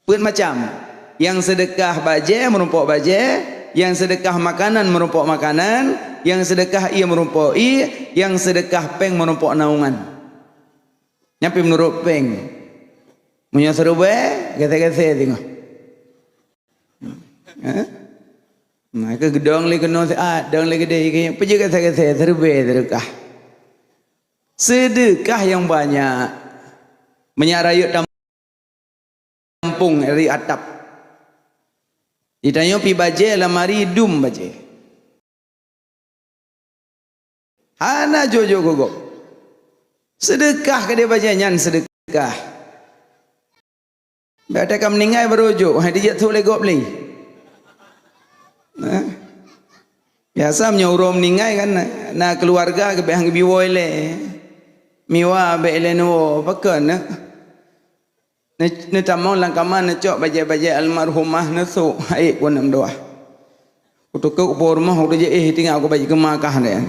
Put macam yang sedekah baje merumpok baje, yang sedekah makanan merumpok makanan, yang sedekah ia merumpok i, yang sedekah peng merumpok naungan. Nyapi menurut peng. Punya seru be, gese-gese tengok. Nah, ke gedong li kena dong li gede ke pergi gese-gese seru be sedekah. Sedekah yang banyak menyarayut kampung dari atap. Ditanya pi baje lamari dum baje. Hana jojo gogok. Sedekah ke dia baje nyan sedekah. Bada kam ningai berujuk, hai dia jatuh legop li. Biasa menyorom ningai kan na keluarga ke behang biwoi le. Miwa be le no pakan na. Ne tamong langkaman ne cok baje-baje almarhumah ne su hai pun nam doa. Kutu ke upor rumah udah je tinggal aku baje kemakah ne.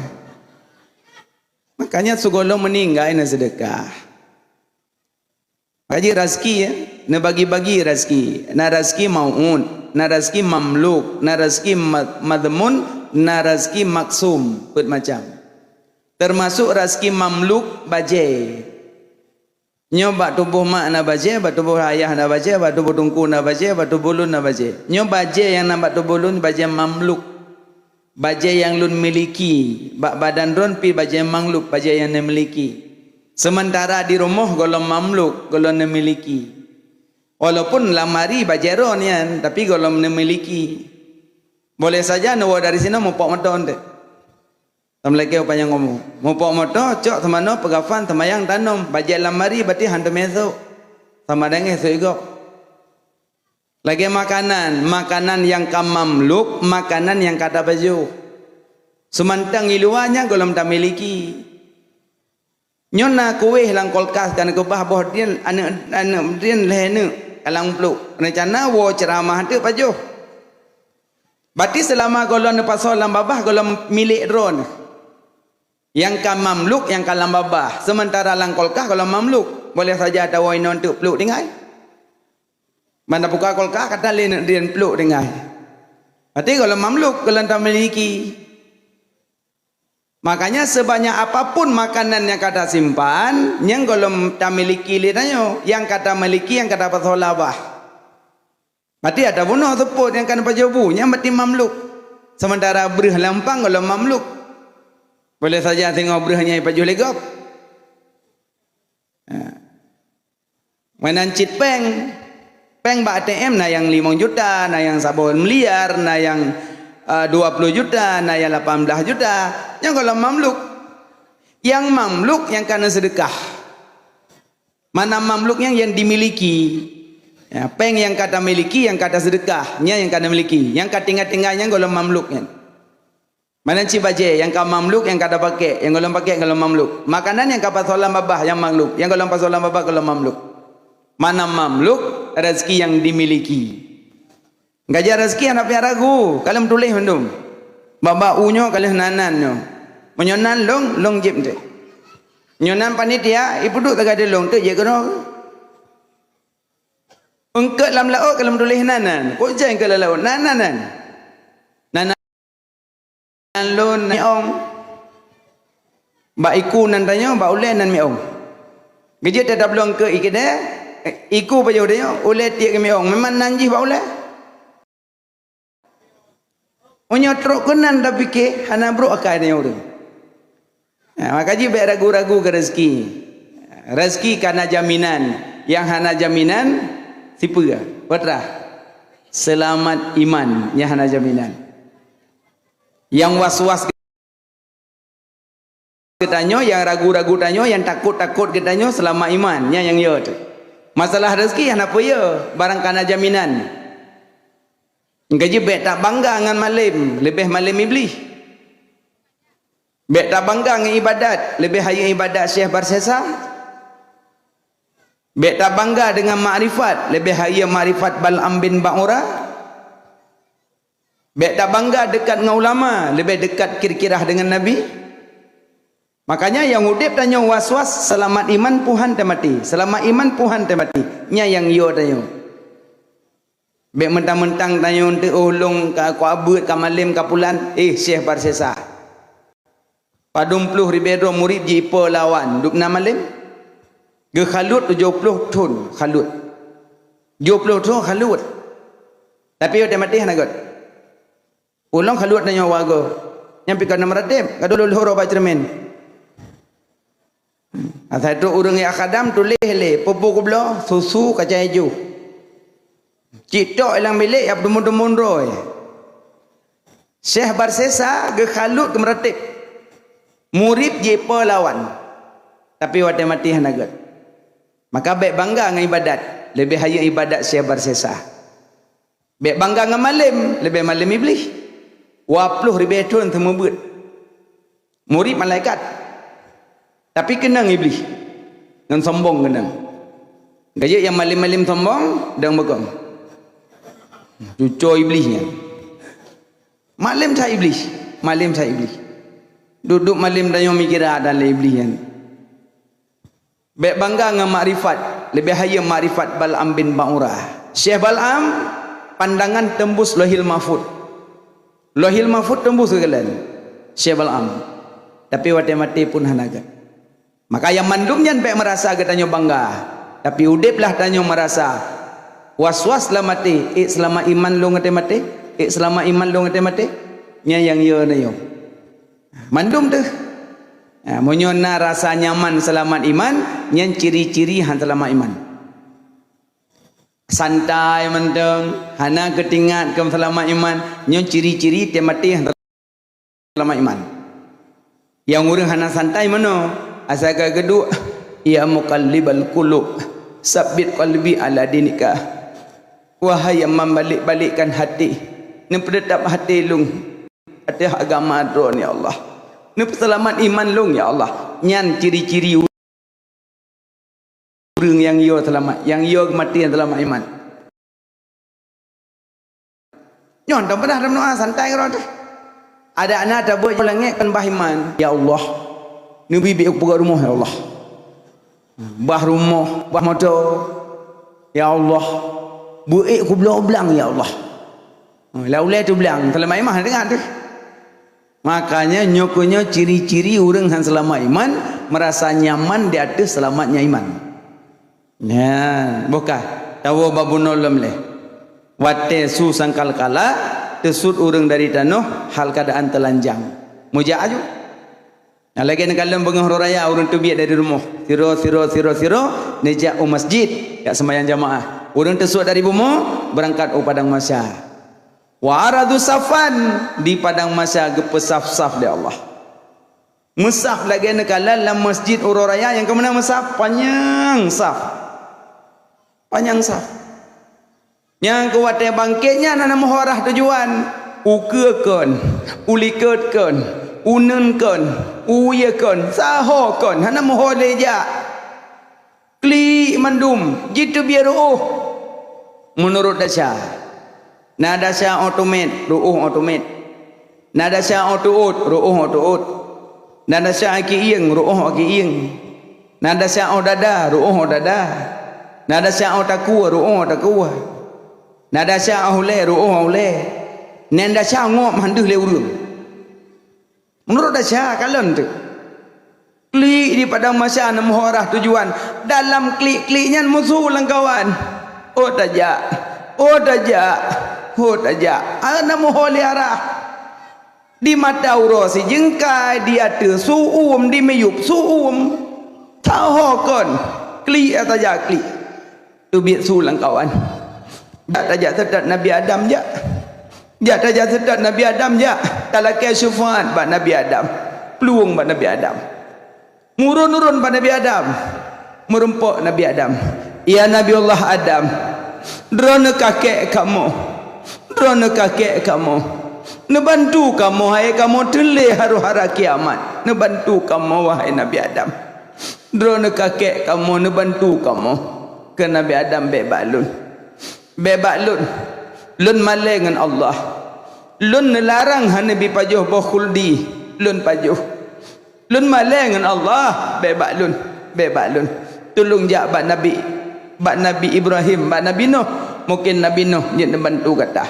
Makanya segolong meninggal na sedekah. Kaji rezeki ya, na bagi-bagi rezeki, na rezeki mau'un, na rezeki mamluk, na rezeki madmun, na rezeki maksum, put macam. Termasuk rezeki mamluk baje. Nyoba tubuh mak na baje, ba tubuh ayah na baje, ba tubuh tungku na baje, ba tubuh lun na baje. Nyoba baje yang nampak tubuh lun baje mamluk. Baje yang lun miliki, bak badan ron pi baje mamluk, baje yang memiliki. Sementara di rumah golong mamluk, golong memiliki. Walaupun lamari bajeron yan, tapi golong memiliki. Boleh saja nawa dari sini mau pok motor ente. Tamleke upanya ngomong. Mau pok motor, cok temano pegafan temayang tanam, baje lamari berarti hantu meso. Sama dengan sego. Lagi makanan, makanan yang kamamluk, makanan yang kata baju. Semantang iluannya golong tak miliki. Nyona kuih lang kolkas kan ke bah boh dia anak dia lehne alang pluk rencana wo ceramah tu pajo berarti selama golon pasal lam babah golon milik ron yang kam mamluk yang kalam babah sementara lang kolkas golon mamluk boleh saja ada wo inon tu pluk dengai mana buka kolkas kata len dia pluk dengai berarti golon mamluk golon tak miliki. Makanya sebanyak apapun makanan yang kata simpan, yang golong tak miliki lidahnya, yang kata miliki, yang kata pasolabah. Berarti ada bunuh teput yang kata pajobu, yang berarti mamluk. Sementara berah lampang golong mamluk. Boleh saja tengok berahnya pajo legop. Mainan cit peng bak ATM na yang 5 juta, na yang sabun miliar, na yang 20 juta, na yang 18 juta. Yang kalau mamluk, yang mamluk yang karena sedekah. Mana mamluk yang dimiliki? Ya, peng yang kata miliki, yang kata sedekahnya yang kata miliki. Yang kata tinggal-tinggalnya kalau mamluknya. Mana cibaje yang kata mamluk, yang kata pakai, yang kalau pakai kalau mamluk. Makanan yang kata solam babah yang mamluk, yang kalau solam babah kalau mamluk. Mana mamluk rezeki yang dimiliki. Gajar rezeki anak piara ragu, kalau tulis mendung. Baba unyo kalau nanan nyo. Menyonan long jip tu. Nyonan panitia ibu duk tagade long tu je kena. Engket lam laut kalau tulis nanan. Kok jeng ke laut nanan. Nanan lon miong. Ba iku nan tanyo ba ulen nan miong. Geje tetap long ke ikide iku pajo dia ulet tiak ke miong. Memang nanji ba ulen. Onyo truk kenan dah fikir hana bro akai dia orang. Makanya baik ragu-ragu ke rezeki. Rezeki karena jaminan. Yang hana jaminan siapa ke? Putra. Selamat iman yang hana jaminan. Yang was-was ketanyo, yang ragu-ragu tanyo, yang takut-takut ketanyo selamat iman yang ya tu. Masalah rezeki hana apa ya? Barang karena jaminan. Gaji bet tak bangga dengan malim, lebih malim iblis. Bet tak bangga dengan ibadat, lebih hayat ibadat Syekh Barsesa. Bet tak bangga dengan makrifat, lebih hayat makrifat Bal'am bin Ba'ura. Bet tak bangga dekat dengan ulama, lebih dekat kira-kira dengan Nabi. Makanya yang udip tanya was-was, selamat iman Tuhan temati. Selamat iman Tuhan temati. Nya yang yo tanya. Bek mentang-mentang tanya untuk ulung ka abut ka malim ka pulan, Syekh Barsesa. Padum puluh ribedo murid jipa lawan duk na malim. Ge khalut 70 ton khalut. 70 ton khalut. Tapi dia mati hana god. Ulung khalut nanya warga. Nyampi ka 600 ka dulu horo ba cermin. Asal tu urang yang akadam tulis le pupu kubla susu kacang hijau. Citok ilang milik yang berdemun-demun roy. Syekh Barsesa ge khalut ke meratib. Murid je lawan. Tapi wate mati hanagat. Maka baik bangga dengan ibadat, lebih haya ibadat Syekh Barsesa. Baik bangga dengan malim, lebih malim iblis. 20,000 tahun temu buat. Murid malaikat. Tapi kenang iblis. Dengan sombong kenang. Gaya yang malim-malim sombong dan begang. Cucuk iblisnya. Malim saya iblis. Malim saya iblis. Duduk malim dan yang mikir ada iblis yang. Baik bangga dengan makrifat. Lebih haya makrifat Bal'am bin Ba'urah. Syekh Bal'am pandangan tembus Lohil Mahfud. Lohil Mahfud tembus ke kalian. Syekh Bal'am. Tapi waktu mati pun hanagat. Maka yang mandumnya baik merasa katanya bangga. Tapi udiplah tanya merasa. Was-was lah mati. Selama iman lu ngati mati. Selama iman lu ngati mati. Yang ya na yo. Mandum tu. Menyona rasa nyaman selamat iman. Yang ciri-ciri han selamat iman. Santai mendeng. Hana ketingat ke selamat iman. Yang ciri-ciri dia mati han selamat iman. Yang orang hana santai mana? Asal kedua. Ya muqallibal qulub. Sabbit qalbi ala dinika. Wahai yang membalik-balikkan hati, ni pedetap hati lung atas agama adron ya Allah. Ni selamat iman lung ya Allah. Nyan ciri-ciri orang yang yo selamat, yang yo mati yang selamat iman. Nyon tak pernah dalam doa santai kau tu. Ada anak tak buat langit kan bahiman. Ya Allah, ni bibi aku pegang rumah ya Allah. Bah rumah, bah motor. Ya Allah. Buik aku belang ya Allah. Laulai tu belang. Selamat iman dengar tu. Makanya nyokonya ciri-ciri orang yang selamat iman. Merasa nyaman di atas selamatnya iman. Ya, bukan. Tahu babu nolom leh. Wate su sangkal kala. Tesut orang dari tanah. Hal keadaan telanjang. Mujak aja. Nah, lagi nak kalam penghuru raya orang tu biar dari rumah. Siro. Nejak masjid. Ya sembahyang jamaah. Orang tersud dari bumi berangkat ke padang mahsyar. Wa aradu safan di padang mahsyar gepesaf-saf dia Allah. Musaf lagi nekala dalam masjid Ururaya yang kemana musaf panjang saf. Panjang saf. Yang kuatnya bangkitnya nana muharah tujuan ukeun, uliketkeun, unenkeun, uyekeun, sahokeun hana muholeja. Kli mandum jitu biar menurut dasar nada dasar otomat otomat nada dasar otot otot nada dasar aki ing aki ing nada dasar dada dada nada dasar taku taku nada dasar ahule nada dasar ngop handuh le urang menurut dasar kalian tu. Klik di padang mahsyar nak muharah tujuan. Dalam klik-kliknya musuh langkawan. Oh tajak. Ana muholi arah. Di mata urosi jengkai di atas suum di meyup suum. Tahokon. Klik tajak klik. Tu biar su langkawan. Jak tajak sedat Nabi Adam jak. Jak tajak sedat Nabi Adam jak. Talakai syufaat bak Nabi Adam. Peluang bak Nabi Adam. Murun-urun pada Nabi Adam. Merumpuk Nabi Adam. Ya Nabi Allah Adam. Drone kakek kamu. Nebantu kamu hai kamu telih haru-hara kiamat. Nebantu kamu wahai Nabi Adam. Drone kakek kamu nebantu kamu. Ke Nabi Adam bebak lun. Lun malai dengan Allah. Lun nelarang Nabi pajuh bakhuldi. Lun pajuh. Lun malai dengan Allah bebak lun tolong jak bak Nabi Ibrahim bak Nabi Nuh mungkin Nabi Nuh dia bantu kata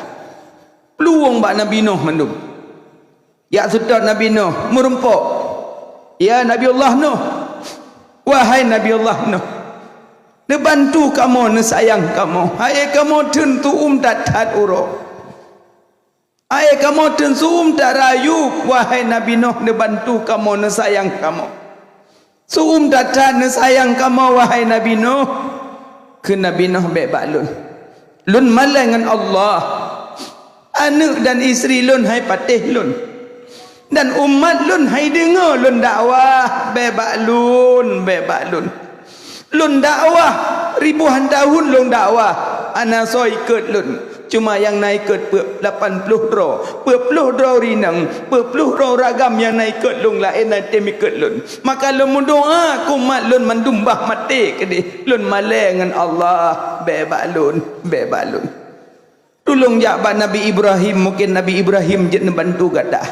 peluang bak Nabi Nuh mandum ya sudah Nabi Nuh merumpuk ya Nabi Allah Nuh wahai Nabi Allah Nuh dia bantu kamu dia sayang kamu hai kamu tentu tatat uro hai kamu tentu tak rayu wahai Nabi Nuh dia bantu kamu dia sayang kamu tatat dia sayang kamu wahai Nabi Nuh ke Nabi Nuh bebak lun malai dengan Allah anak dan isteri lun hai patih lun dan umat lun hai dengar lun dakwah bebak lun lun dakwah ribuan tahun lun dakwah ana so ikut lun cuma yang naik ikut 80 dro rinang 40 dro ragam yang naik ikut lun lain nanti ikut lun maka lun mendoa kumat lun mendumbah mati ke lun malai dengan Allah bebak lun tolong jabat Nabi Ibrahim mungkin Nabi Ibrahim jet bantu gadah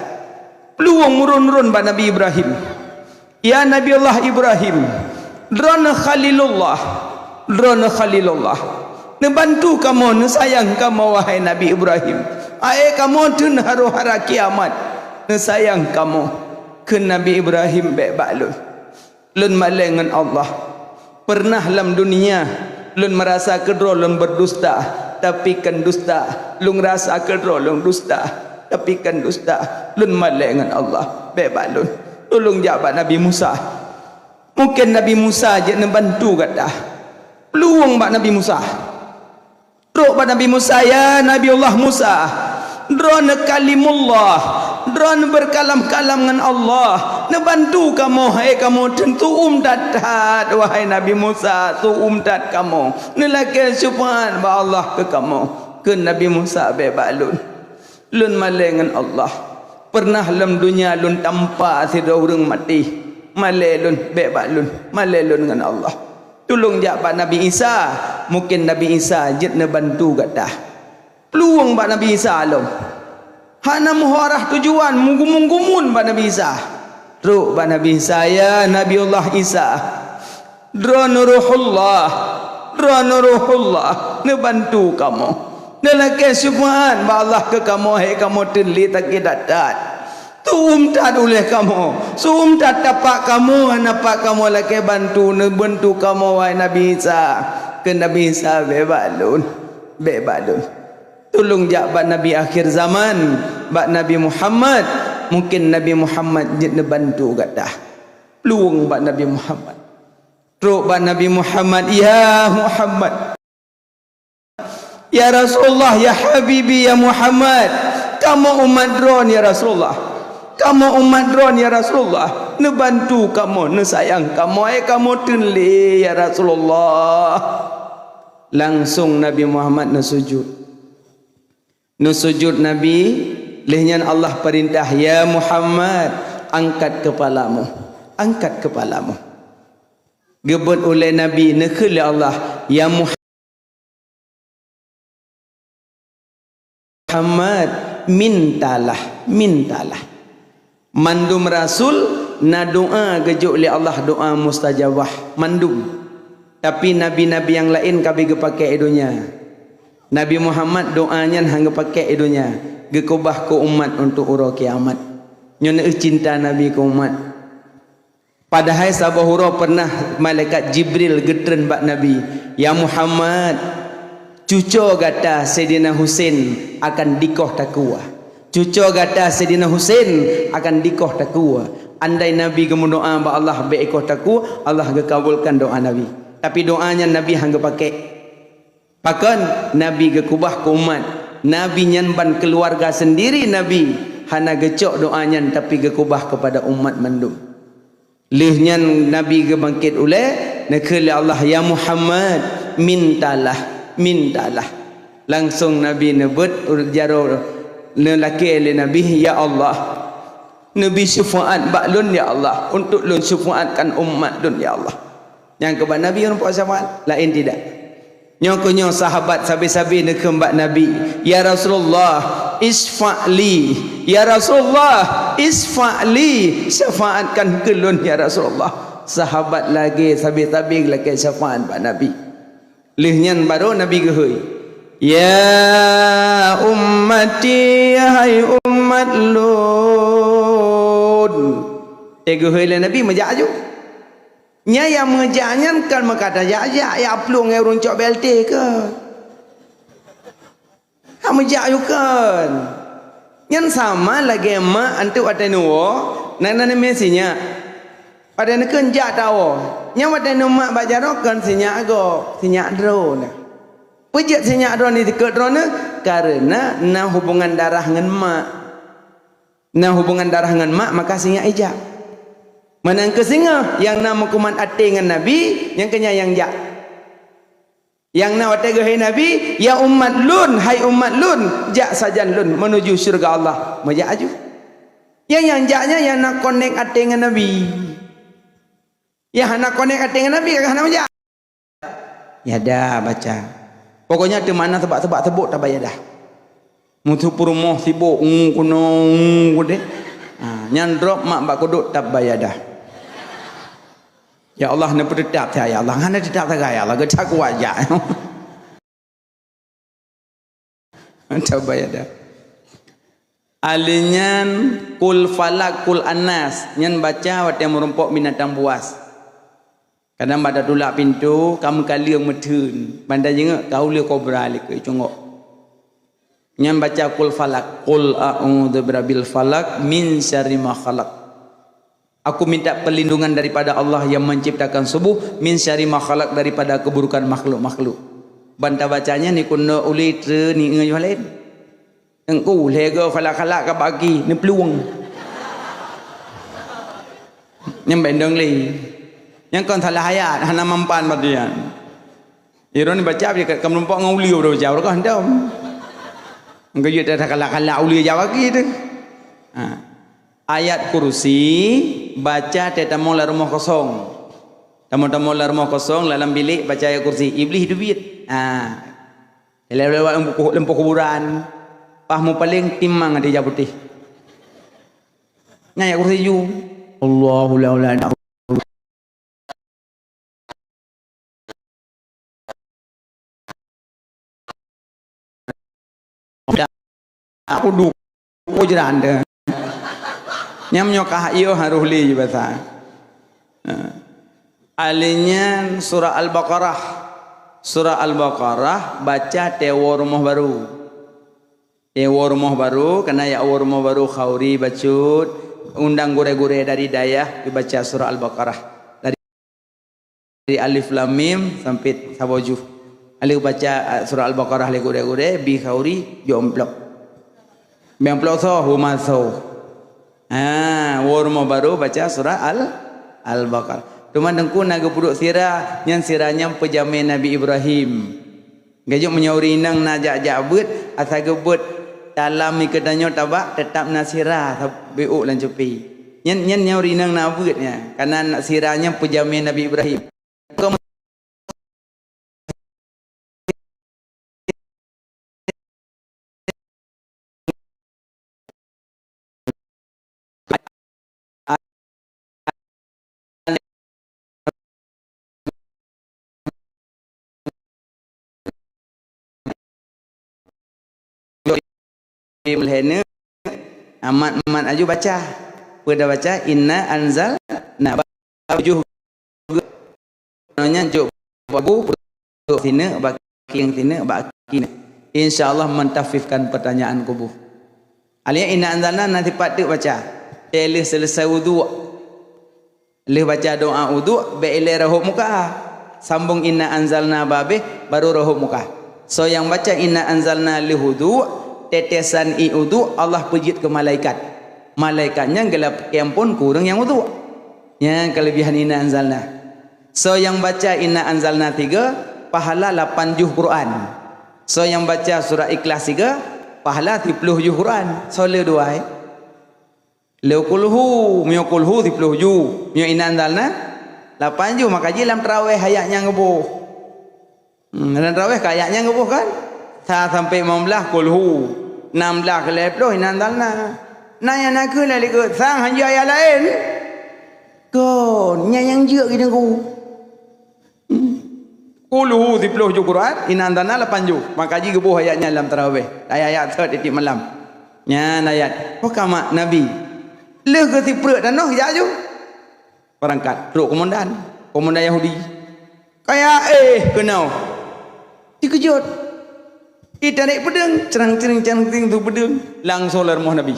peluang murun-murun ba Nabi Ibrahim ya Nabi Allah Ibrahim drona khalilullah nebantu kamu nesayang kamu wahai Nabi Ibrahim kamu tun hara kiamat nesayang kamu ke Nabi Ibrahim bebak lun malai dengan Allah pernah dalam dunia lun merasa kedro lun berdusta tapi kan dusta lun rasa kedro lun dusta tapi kan dusta lun malai dengan Allah bebak lun tolong jabat Nabi Musa mungkin Nabi Musa je membantu kata peluang bak Nabi Musa ruk bak Nabi Musa ya Nabi Allah Musa drona kalimullah drona berkalam-kalam dengan Allah nebantu kamu hai kamu tentu tatat wahai Nabi Musa tu tat kamu nelaki syufaat ba Allah ke kamu ke Nabi Musa bebak lun malai dengan Allah pernah dalam dunia lun tanpa sida urang mati malai lun bebak malai lun dengan Allah tolong jabat Nabi Isa mungkin Nabi Isa jet bantu kata peluang bak Nabi Isa lom hana muharah tujuan munggumun bak Nabi Isa ruk bak Nabi Isa ya Nabi Allah Isa drona ruhullah nebantu kamu nelaki syufaat ba Allah ke kamu hai kamu teli tak datat tat oleh kamu tat tapak kamu napak kamu laki bantu kamu wahai Nabi Isa ke Nabi Isa bebak lun tolong jabat Nabi akhir zaman bak Nabi Muhammad mungkin Nabi Muhammad jet bantu gadah peluang bak Nabi Muhammad ruk bak Nabi Muhammad ya Muhammad ya Rasulullah ya Habibi ya Muhammad kamu umat dron ya Rasulullah kamu umat dron ya Rasulullah nebantu kamu nesayang kamu kamu tenli ya Rasulullah langsung Nabi Muhammad nesujud Nabi lehnya Allah perintah ya Muhammad angkat kepalamu gebut oleh Nabi nekhul Allah ya Muhammad mintalah mandum Rasul na doa gejuk oleh Allah doa mustajabah mandum tapi nabi-nabi yang lain kabi gepakai dunia Nabi Muhammad doanya hang pakai dunia gekubah ke umat untuk uro kiamat nyone cinta Nabi ke umat padahal sabahuro pernah malaikat Jibril getren bak Nabi ya Muhammad cucu gata Sayyidina Husain akan dikoh takwa cucu gata Sayyidina Husain akan dikoh takwa andai Nabi gemundoa ba Allah beikoh takwa Allah gekabulkan doa Nabi tapi doanya Nabi hang pakai pakan Nabi gekubah ke umat Nabi nyanban keluarga sendiri Nabi hana gecok doanya tapi gekubah kepada umat mandum lihnya Nabi gebangkit oleh nekhul Allah ya Muhammad mintalah langsung Nabi nebut jaro lelaki oleh Nabi ya Allah Nabi syufaat baklun ya Allah untuk lun syufaatkan umat lun ya Allah yang kepada Nabi orang puasa syafaat lain tidak nyokonyo sahabat sabi-sabi nekembak Nabi ya Rasulullah isfa'li ya Rasulullah isfa'li syafaatkan kelun ya Rasulullah sahabat lagi sabi-sabi lagi syafaat pak Nabi lihnya baru Nabi gehui Ya ummati hai umat Lut. Ego hele Nabi majak ju. Nya yang mengajaknya kan makata ya plung yang runcok BLT ke. Ha majak ju kan. Yang sama lagi mak antu atenuo nana mesinya. Pada nak kenjak tahu. Nya watenu mak bajarokan sinya ago, sinya drone. Pejat sinya drone ni ke drone karena na hubungan darah dengan mak. Na hubungan darah dengan mak maka sinya ijak. Mana ke singa yang nama kuman ate dengan Nabi yang kenya yang jak. Yang na watega hai Nabi ya umat lun hai umat lun jak sajan lun menuju syurga Allah. Majak aju. Yang jaknya yang nak connect ate dengan Nabi. Ya nak connect ate dengan Nabi kagak nak majak. Ya dah baca. Pokoknya di mana tebak-tebak tebuk tak bayar dah. Mutu purumoh sibuk kuno gede. Nyandrop mak bak kuduk tak bayar dah. Ya Allah nak berdetap saya Allah ngana dedap saya Allah gecak wajah. Tak bayar dah. Alinyan kul falak kul anas nyan baca wat yang merumpok binatang buas. Kadang pada tulak pintu kamu kali yang medun bandar jengak kau le kobra le ke congok. Nyan baca kul falak kul a'udzu birabbil falak min syarri ma khalaq. Aku minta perlindungan daripada Allah yang menciptakan subuh min syarri ma khalaq daripada keburukan makhluk-makhluk. Banta bacanya ni kunna uli tre ni ngai lain. Engku lega falak-falak ka bagi ni peluang. Yang bendong li. Yang kon salah ayat hana mampan badian. Iron baca dia kamu nampak ngau liu dah jauh kau hentam. Engkau je dah kalak-kalak uli jawab lagi tu. Ayat kursi baca tetamu la rumah kosong. Tamu-tamu la rumah kosong dalam bilik baca ayat kursi. Iblis hidup bit. Lewat lempu kuburan. Pahmu paling timang ada hijab putih. Ayat kursi ju. Allahu la ilaha illa aku duk ujaran dah. Nyam nyokah iyo haruh li bahasa. Alinya surah Al-Baqarah. Surah Al-Baqarah baca tewo rumah baru. Tewo rumah baru kena ya rumah baru khauri bacut undang gure-gure dari dayah dibaca surah Al-Baqarah. Dari alif lam mim sampai sabojuh. Alif baca surah Al-Baqarah le gure-gure bi khauri jomplok. Memplok so humaso. Rumah baru baca surah Al-Baqarah. Cuma dengku naga puduk sirah yang sirahnya pejamin Nabi Ibrahim. Gajuk menyauri nang najak jabut asa gebut dalam ikedanyo tabak tetap nasirah beuk lan cepi. Nyen nyauri nang nabutnya karena sirahnya pejamin Nabi Ibrahim. Melhene amat aju baca pada baca inna anzal na bajuh nanya juk bagu sini baki yang sini baki insyaallah mentafifkan pertanyaan kubuh alia inna anzalna nanti patu baca elih selesai wudu leh baca doa wudu be ile rahuk muka sambung inna anzalna babe baru rahuk muka so yang baca inna anzalna li wudu tetesan wudu Allah pejit ke malaikat. Malaikatnya gelap yang pun kurang yang wudu. Yang kelebihan inna anzalna. So yang baca inna anzalna 3 pahala 8 juh Quran. So yang baca surah Ikhlas 3 pahala 30 juh Quran. So le dua le kulhu mio kulhu 30 juh. Mio inna anzalna 8 juh maka dalam tarawih ayatnya ngebuh. Dalam tarawih ayatnya ngebuh kan? Sampai 15 kulhu 16 ke leploh inandalna nanya nak ke lali ke sang hanya ayat lain kon nyayang je kita ku Quluhu 10 ju Quran, inandana 8 ju. Maka ji gebuh ayatnya dalam tarawih. Ayat-ayat titik malam. Nya ayat. Pokama Nabi. Leh ke tiprek dan noh ya ju. Perangkat ruk komandan Yahudi. Kayak kenau. Dikejut. Ditarik pedang, cerang-cerang tu pedang langsung lar rumah Nabi.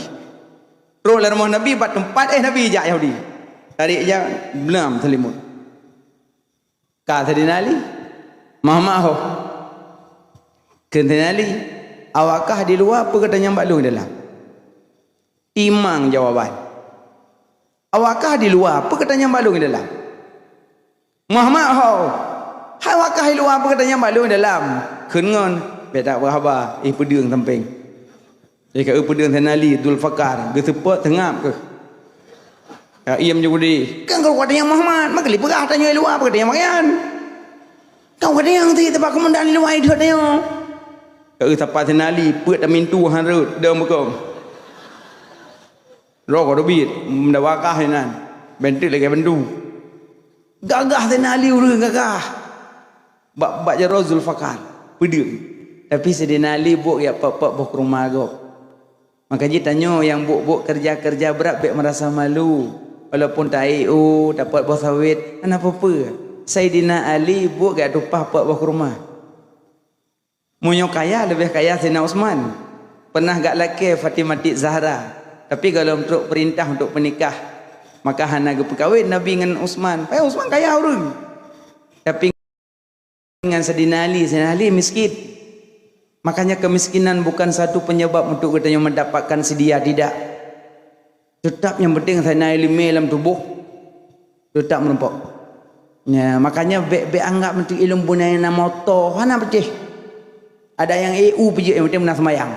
Ruk lar rumah Nabi bat tempat Nabi jak Yahudi. Tarik je belam selimut. Ka Sayyidina Ali Muhammad Sayyidina Ali, awakkah di luar apa katanya balu dalam? Timang jawaban. Awakkah di luar apa katanya balu dalam? Muhammad awakkah di luar apa katanya balu dalam? Kengon beta berhaba pedang samping. Jika pedang Sayyidina Ali Dul Fakar gesepot tengap ke. Iam Yahudi. Kan kau katanya Muhammad, maka lipat tanya luar apa katanya makan. Kau kata yang ti tempat komandan luar itu tanya. Tempat Senali put amin tu harut dalam bekam. Rokok dobit mendawakah nan. Bentuk lagi bendu. Gagah Senali urang gagah. Bak jaro Zulfakar pedang. Tapi Senali buk ya pak bok rumah gop. Makanya tanya yang buk kerja berat bek merasa malu. Walaupun tak dapat bos sawit, apa-apa. Sayyidina Ali buat gak tupah pak bawah rumah. Munyo kaya lebih kaya Sayyidina Osman. Pernah gak laki Fatimah Zahra. Tapi kalau untuk perintah untuk menikah, maka hana ge perkahwin Nabi dengan Osman. Osman kaya orang. Tapi dengan Sayyidina Ali miskin. Makanya kemiskinan bukan satu penyebab untuk kita yang mendapatkan sedia, tidak. Tetap yang penting Sayyidina Ali dalam tubuh. Tetap menumpuk. Ya, makanya be anggap untuk ilmu bunai na motor mana betul. Ada yang EU pergi yang penting menang semayang.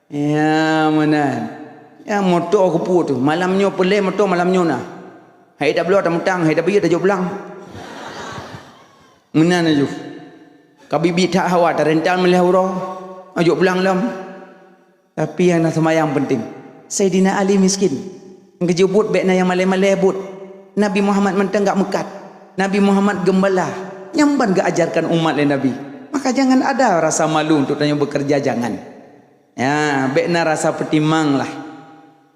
Ya mana. Ya motor aku pu tu. Malamnya pelai motor malamnya nah. Hai dah belah dah mentang, hai dah pergi dah jauh belang. Menan aja. Kabibi tak hawa tak rentan melih urang. Ajuk belang lam. Tapi yang nak semayang penting. Sayyidina Ali miskin. Ngejubut bekna yang malai-malai but. Nabi Muhammad mentang gak mekat. Nabi Muhammad gembala, nyamban gak ajarkan umat lain Nabi. Maka jangan ada rasa malu untuk tanya bekerja, jangan. Ya, bekna rasa petimang lah.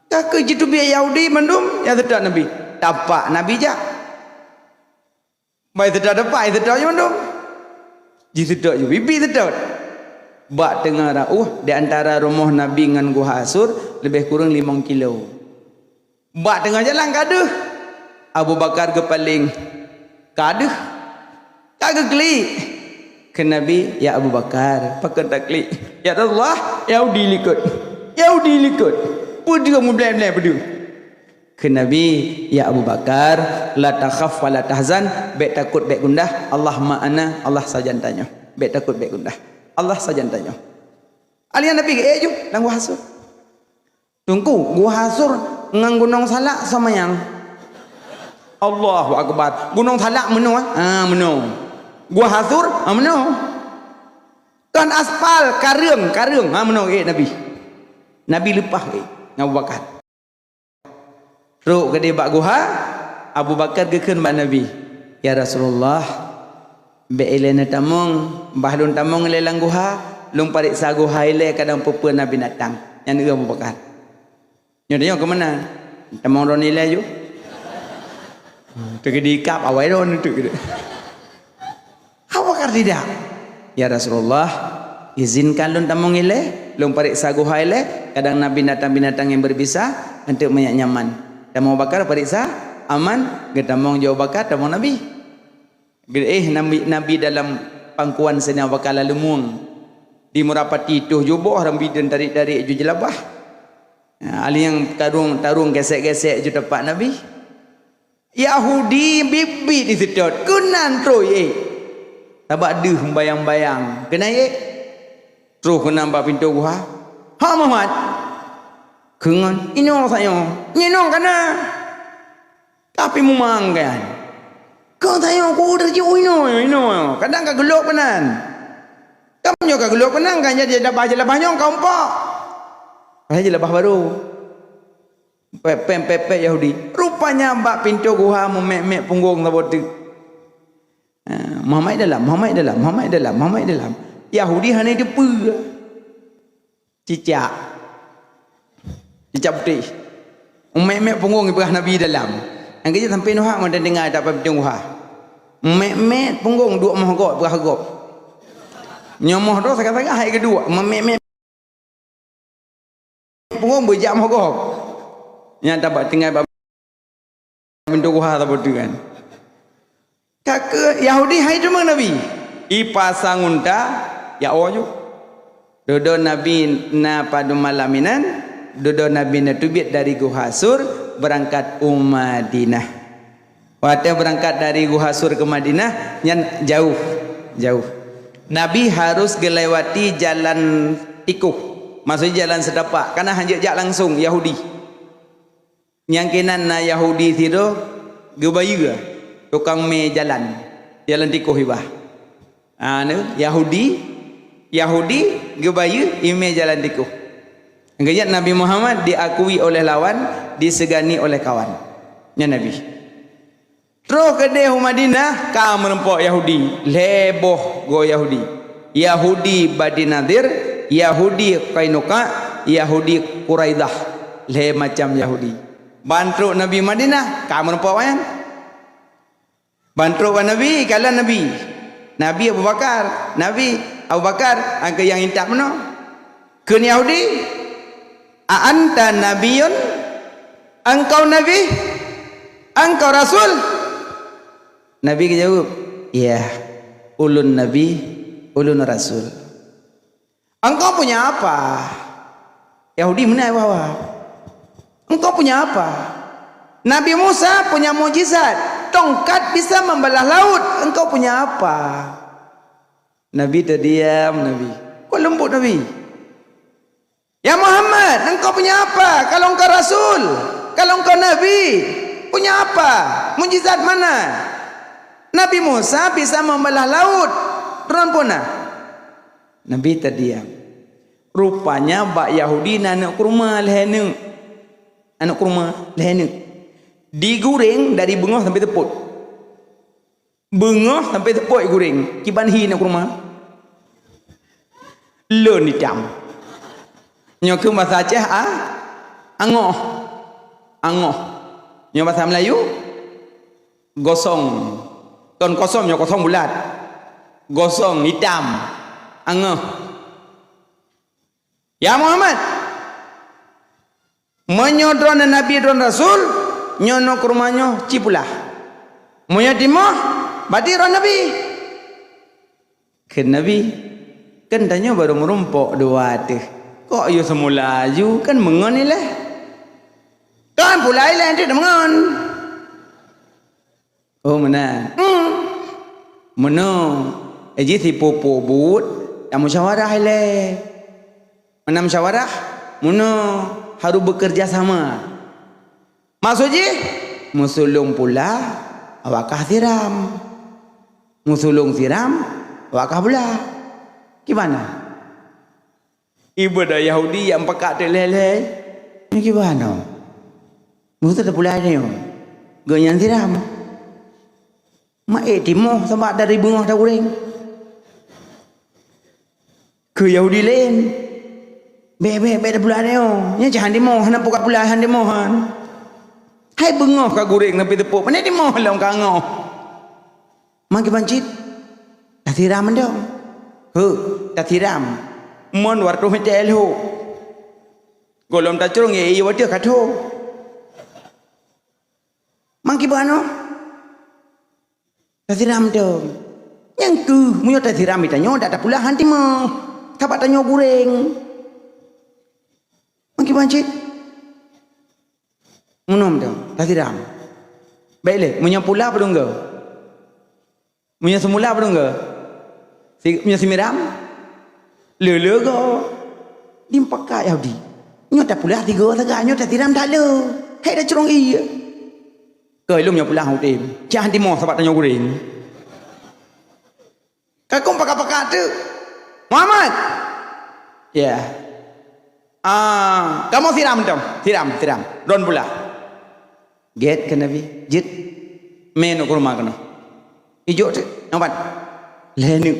Kakak jitu biaya Yahudi mandum, ya tidak Nabi. Tapak Nabi jak. Baik tidak dapat, tidak je mandum. Jitu tidak je, bibi tidak. Bak tengah di antara rumah Nabi dengan Gua Hasur lebih kurang 5 kilo. Bak tengah jalan kaduh. Abu Bakar ke paling kaduh kagak klik ke Nabi, ya Abu Bakar pakai tak klik, ya Rasulullah Yahudi likut pudi kamu belai pudi ke Nabi, ya Abu Bakar la takhaf wa la tahzan, bek takut bek gundah, Allah ma'ana, Allah sajan tanya, bek takut bek gundah, Allah sajan tanya. Alian Nabi ke ju nang Gua Hasur tunggu Gua Hasur ngang gunung salak sama yang Allahu Akbar. Gunung Salak menung menung. Gua Hasur menung. Kan aspal karung menung Nabi. Nabi lepah Abu Bakar. Ruk gede bak Guha, Abu Bakar gekeun bak Nabi. Ya Rasulullah, be elena tamong, bahlun tamong lelang Guha, lung parik sa Guha ile kadang pepe Nabi datang. Yang Abu Bakar. Nyonya ke mana? Tamong ron ile ju. Tu di kap awai ron tu gitu. Abu Bakar tidak. Ya Rasulullah, izinkan lun tamong ile, lun parik sagu haile, kadang nabi binatang yang berbisa untuk banyak nyaman. Tamong Bakar parik sa aman, getamong jauh Bakar tamong Nabi. Nabi dalam pangkuan Sayyidina Abu Bakar lalu mung. Di Murapati tuh joboh rambi dan tarik-tarik ju jelabah. Ali yang tarung gesek-gesek ju dapat Nabi. Yahudi bibi disedot kunan troy tabak deh bayang-bayang kena terus kena nampak pintu Gua Muhammad kengan ino saya nyenong kana tapi memang kan kau tanya aku udah jauh ino kadang kau gelok penan kamu juga gelok penan kan jadi lebah jelabahnya kau empak saya jelabah baru Pepe Yahudi. Rupanya mbak pintu Gua memek punggung sabot. Muhammad dalam. Yahudi hanya dia cicak putih. Mek punggung ibrah Nabi dalam. Yang kerja sampai nuhak mana dengar tak apa tengok ha. Mek punggung dua mahgok berhagop. Nyomoh tu sakit-sakit hai kedua. Mek punggung berjak mahgok. Yang dapat tinggal bentuk ha tak betul kan. Kakak Yahudi hai cuma Nabi. Ipasang unta ya ojo. Dodo Nabi na pada malaminan, dodo Nabi na tubit dari Gua Sur berangkat Madinah. Waktu berangkat dari Gua Sur ke Madinah yang jauh. Nabi harus melewati jalan tikuh. Maksudnya jalan sedapak karena hanya jak langsung Yahudi. Yang kenan na Yahudi tido gebayu tukang me jalan tikuh ibah. Yahudi gebayu ime jalan tikuh. Gayat Nabi Muhammad diakui oleh lawan, disegani oleh kawan. Ya Nabi. Terus ke dia Madinah, kam merempok Yahudi, leboh go Yahudi. Yahudi Bani Nadir, Yahudi Qainuqa, Yahudi Quraidah. Le macam Yahudi. Bantu Nabi Madinah, kam merempok wayan. Bantu Nabi kala Nabi Abu Bakar, angka yang intak mana? Kun Yahudi, anta nabiyun? Engkau nabi? Engkau rasul? Nabi jawab, ya, ulun nabi, ulun rasul. Engkau punya apa? Yahudi mana bawa? Engkau punya apa? Nabi Musa punya mukjizat, tongkat bisa membelah laut. Engkau punya apa? Nabi terdiam. Nabi, kok lembut Nabi? Ya Muhammad, engkau punya apa? Kalau engkau rasul, kalau engkau nabi, punya apa? Mukjizat mana? Nabi Musa bisa membelah laut. Turan puna. Nabi terdiam. Rupanya bak Yahudi anak kurma lehenu. Anak kurma lehenu. Digoreng dari bengah sampai teput. Bengah sampai teput goreng. Kiban hi nak kurma. Lon hitam. Nyoku bahasa Aceh angoh. Nyo bahasa Melayu gosong. Ton kosong nyo kosong bulat. Gosong hitam. Angoh. Ya Muhammad. Menyodron Nabi dan Rasul, nyono ke rumahnya cipulah. Moya timah, berarti ron Nabi. Kan Nabi, kan tanya baru merumpok dua tu. Kok yo semula aju kan mengon ni lah. Kan pula ilah nanti mengon. Oh mana? Mana? Eji si popo but, yang musyawarah ilah. Mana musyawarah? Mana? Harus bekerja sama. Maksudnya musulung pula awakah siram. Musulung siram awakah pula. Gimana? Ibadah Yahudi yang pekat lele. Ini gimana? Musuh tak pula ni. Ganyan siram. Mak timoh sebab dari bungah dah goreng. Ke Yahudi lain. Be dah pula ni. Nya jangan dimoh, nak buka pula han dimohan. Hai bengah ka goreng napi tepuk. Mana dimoh long ka ngoh. Mak bancit. Dah tiram dah. Dah tiram. Mon wartu metel ho. Golom ta curung ye wadah katho. Mak bano. Dah tiram dah. Yang tu munyo dah tiram itanyo dah pula han dimoh. Tapak tanyo goreng. Mungkin bancit. Munum dah, tak tiram. Baiklah, punya pula apa dong? Punya semula apa dong? Punya semiram? Lele go. Dimpakai Yahudi. Nyo tak pula tiga saja, nyo tak tiram tak le. Hai dah curang iya. Kau lu punya pula hutim. Jangan dimoh sebab tanya goreng. Kau pakai tu. Muhammad. Ya. Kamu siram dong, siram. Don pula. Get ke Nabi, jit, menu kurma kena. Ijuk tu. Nampak? Lain.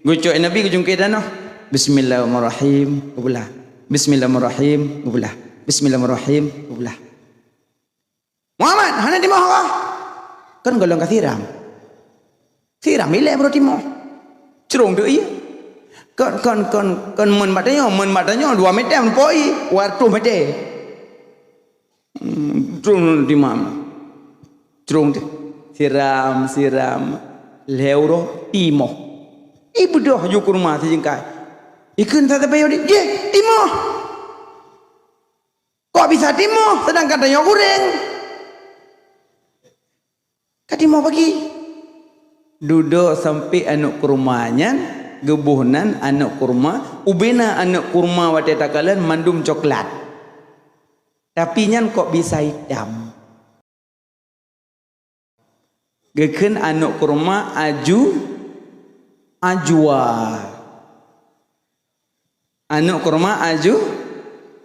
Gucuk Nabi ke jungkir dah noh. Bismillahirrahmanirrahim. Kubelah. Bismillahirrahmanirrahim. Kubelah. Bismillahirrahmanirrahim. Kubelah. Muhammad, hana di mahal. Kan golong ka siram. Siram ile bro timo. Cerong tu iya. Kon mun matanya 2 meter poi, waktu meter. Cerong di mana? Cerong tu. Siram leuro timo. Ibu dah juk rumah si jengkai. Ikan tak terbayar dia. Ye, timo. Kok bisa timo? Sedang katanya goreng. Kat timo pagi. Duduk sampai anak kurmanya, gebuhnan anak kurma, ubena anak kurma wate takalan mandum coklat. Tapi nyan kok bisa hitam. Geken anak kurma ajwa. Anak kurma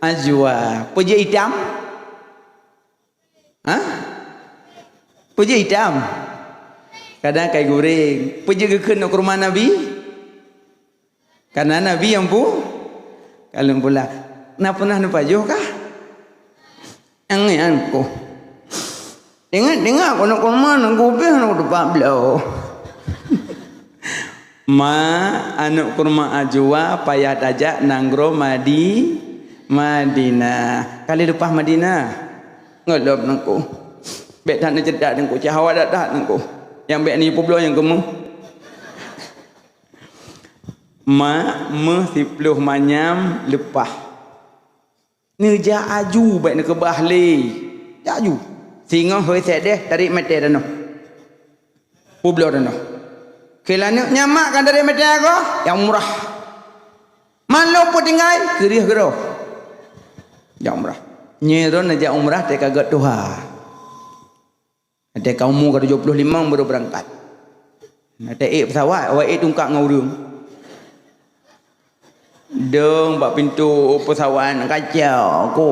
ajwa. Puja hitam? Hah? Puja hitam? Kadang kayak goreng. Puja geken anak kurma Nabi? Karena Nabi yang kalau pula nak pernah nampak juga kah? Yang ko. Dengar aku nak kurma nak kopi nak depan belau. Ma anak kurma ajwa payah tajak nanggro Madinah. Kali lepas Madinah ngelop nangku. Bek tak nak cedak nangku. Cahawa dak nangku. Yang bek ni publo yang kamu. Ma sipluh manyam lepah. Neja aju baik nak kebahli. Aju. Singa hoi sedeh tarik mete dah noh. Publo dah noh. Kelana nyamak kan dari mete aku yang murah. Malu pun tinggal kerih gero. Yang murah. Nyeron aja umrah te kagat Tuhan. Ada kaum ka 75 baru berangkat. Ada pesawat, awak tungkak ngaurung. Dong bak pintu pesawat kacau aku.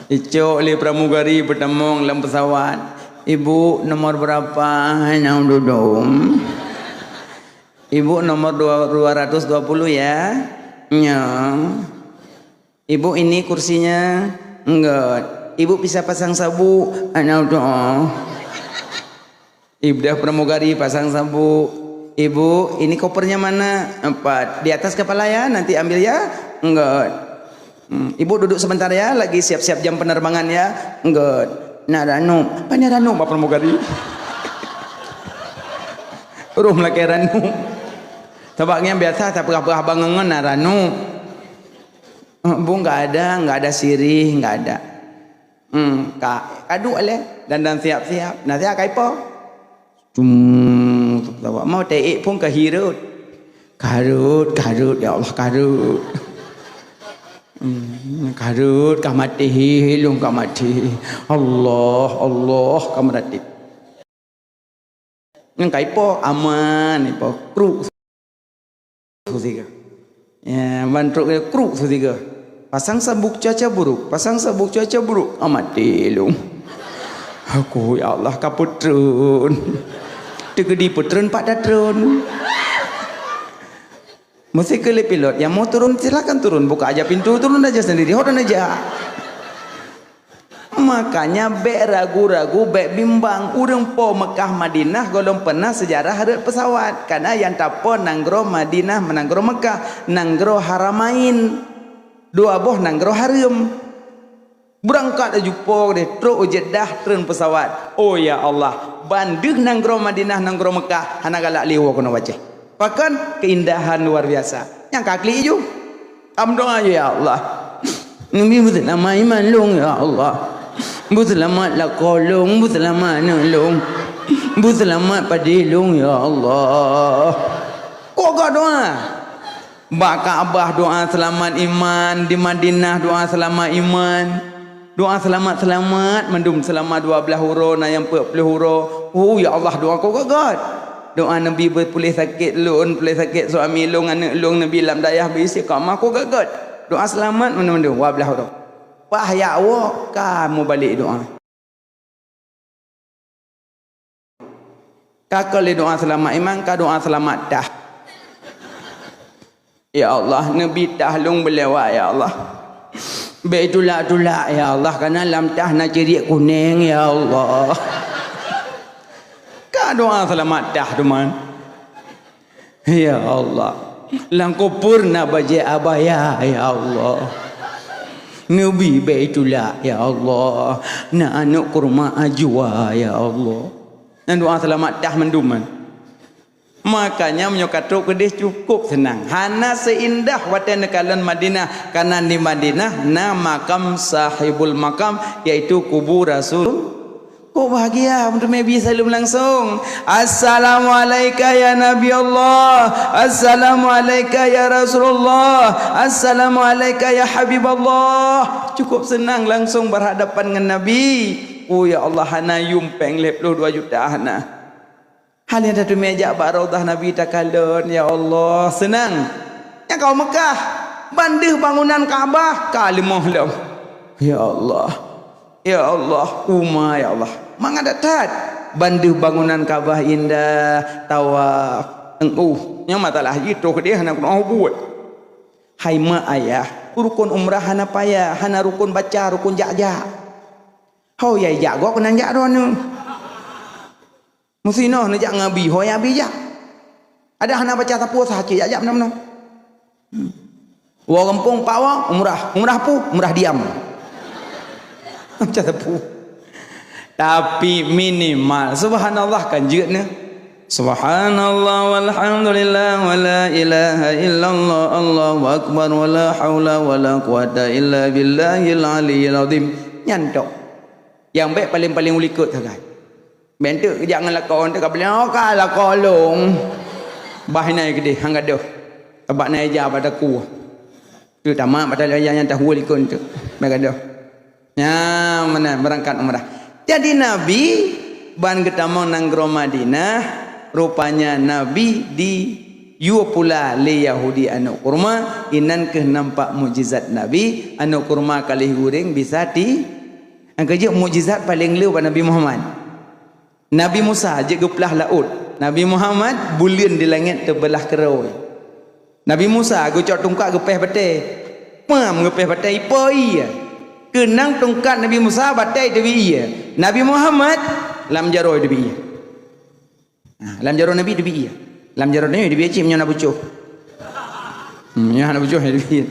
Icok le pramugari bertemu dalam pesawat. Ibu nomor berapa? Nak duduk. Ibu nomor 220 ya. Ya. Ibu ini kursinya enggak. Ibu bisa pasang sabuk. Anak doa. Ibu dah pramugari pasang sabuk. Ibu, ini kopernya mana? 4. Di atas kepala ya, nanti ambil ya. Enggak. Ibu duduk sebentar ya, lagi siap-siap jam penerbangan ya. Enggak. Nak ranu. Apa ni ranu? Apa pramugari? Ruh melaki ranu. Sebabnya biasa tak apa-apa abang ngengen nak ranu. Bu enggak ada sirih, enggak ada. Kadu oleh dan siap-siap. Nanti akai po. Mau teik pun kahirut. Karut ya Allah karut. Karut kah mati hilung kah mati. Allah kah meratip. Yang kaipo aman ipo kruk. Susiga. Ya bantruk kruk susiga. Pasang sabuk cuaca buruk, mati hilung. Aku ya Allah kaputrun. Tegedi putrun pak datrun. Mesti kele pilot yang mau turun silakan turun, buka aja pintu, turun aja sendiri, hodan aja. Makanya bek ragu-ragu, bek bimbang, urang po Mekah Madinah golong pernah sejarah hadat pesawat. Karena yang tapo nanggro Madinah menanggro Mekah, nanggro Haramain, dua boh nanggro Harim. Berangkat jumpa deh, truk Jeddah turun pesawat. Oh ya Allah, banding nanggro Madinah nanggro Mekah, hana galak liwa kono wajah. Bahkan keindahan luar biasa. Yang kaki itu, doa ya Allah. Nabi berselamat iman long ya Allah. Berselamat lah kolong, berselamat nolong, berselamat padilong ya Allah. Kok gak doa? Baka Abah doa selamat iman di Madinah, doa selamat iman. Doa selamat-selamat mendum selama 12 huruf na yang 40 huruf. Oh ya Allah doa kau gagat. Doa Nabi berpulih sakit lun, pulih sakit suami lung, anak lung Nabi lam dayah berisi kamah kau gagat. Doa selamat mendum 12 huruf. Wah ya Allah kamu balik doa. Kakak le doa selamat iman, ka doa selamat dah. Ya Allah, Nabi tahlung belewat ya Allah. Beitulak-tulak ya Allah, karena lam tah na cerik kuning ya Allah. Ka doa selamat dah teman. Ya Allah, lang kupurna baje abaya ya Allah. Nabi beitulak ya Allah, na anak kurma ajwa ya Allah. Dan doa selamat dah menduman. Makanya menyokatruk kedis cukup senang. Hana seindah watan nekalan Madinah. Karena di Madinah na makam sahibul makam, yaitu kubur Rasul. Kok bahagia untuk Nabi salam langsung. Assalamualaikum ya Nabi Allah. Assalamualaikum ya Rasulullah. Assalamualaikum ya Habib Allah. Cukup senang langsung berhadapan dengan Nabi. Oh ya Allah, hana yumpeng leplo 2 juta hana. Hal yang datu meja barodah Nabi takalon ya Allah, senang. Yang kau Mekah, bandih bangunan Kaabah kalimah lam. Ya Allah. Ya Allah, umma ya Allah. Mangadatat bandih bangunan Kaabah indah, tawaf. Yang matalah itu ke dia hana kuno buat. Hai ma ayah, rukun umrah hana payah, hana rukun baca, rukun jak-jak. Hau ya jak gua kena jak dono. Musino na jak ngabi, ho ya bi jak. Ada hana baca sapu sahaja jak menang. Wa kampung pawa umrah diam. Baca sapu. Tapi minimal subhanallah kan jeutna. Subhanallah walhamdulillah wa la ilaha illallah Allahu akbar wa la haula wa la quwata illa billahil aliyyil azim. Nyantok. Yang baik paling ulikut sangat. Bentuk jangan lakon tak boleh ka lakolong. Bahinai gede hang gaduh. Abak nai ja pada ku. Tu tamak pada yang tahu likun tu. Magaduh. Ya mana berangkat umrah. Jadi Nabi ban ketama nang Madinah, rupanya Nabi di yu pula le Yahudi anu kurma, inan ke nampak mukjizat Nabi anu kurma kali guring bisa di angkaje mukjizat paling leu pada Nabi Muhammad. Nabi Musa je geplah laut. Nabi Muhammad bulian di langit terbelah keroi. Nabi Musa gocok tungkat gepeh batai. Pam gepeh batai poi. Kenang tungkat Nabi Musa batai dewi iya. Nabi Muhammad lam jaro dewi iya. Lam jaro Nabi dewi iya. Lam jaro Nabi dewi cim nyana bucuh. Nyana bucuh dewi.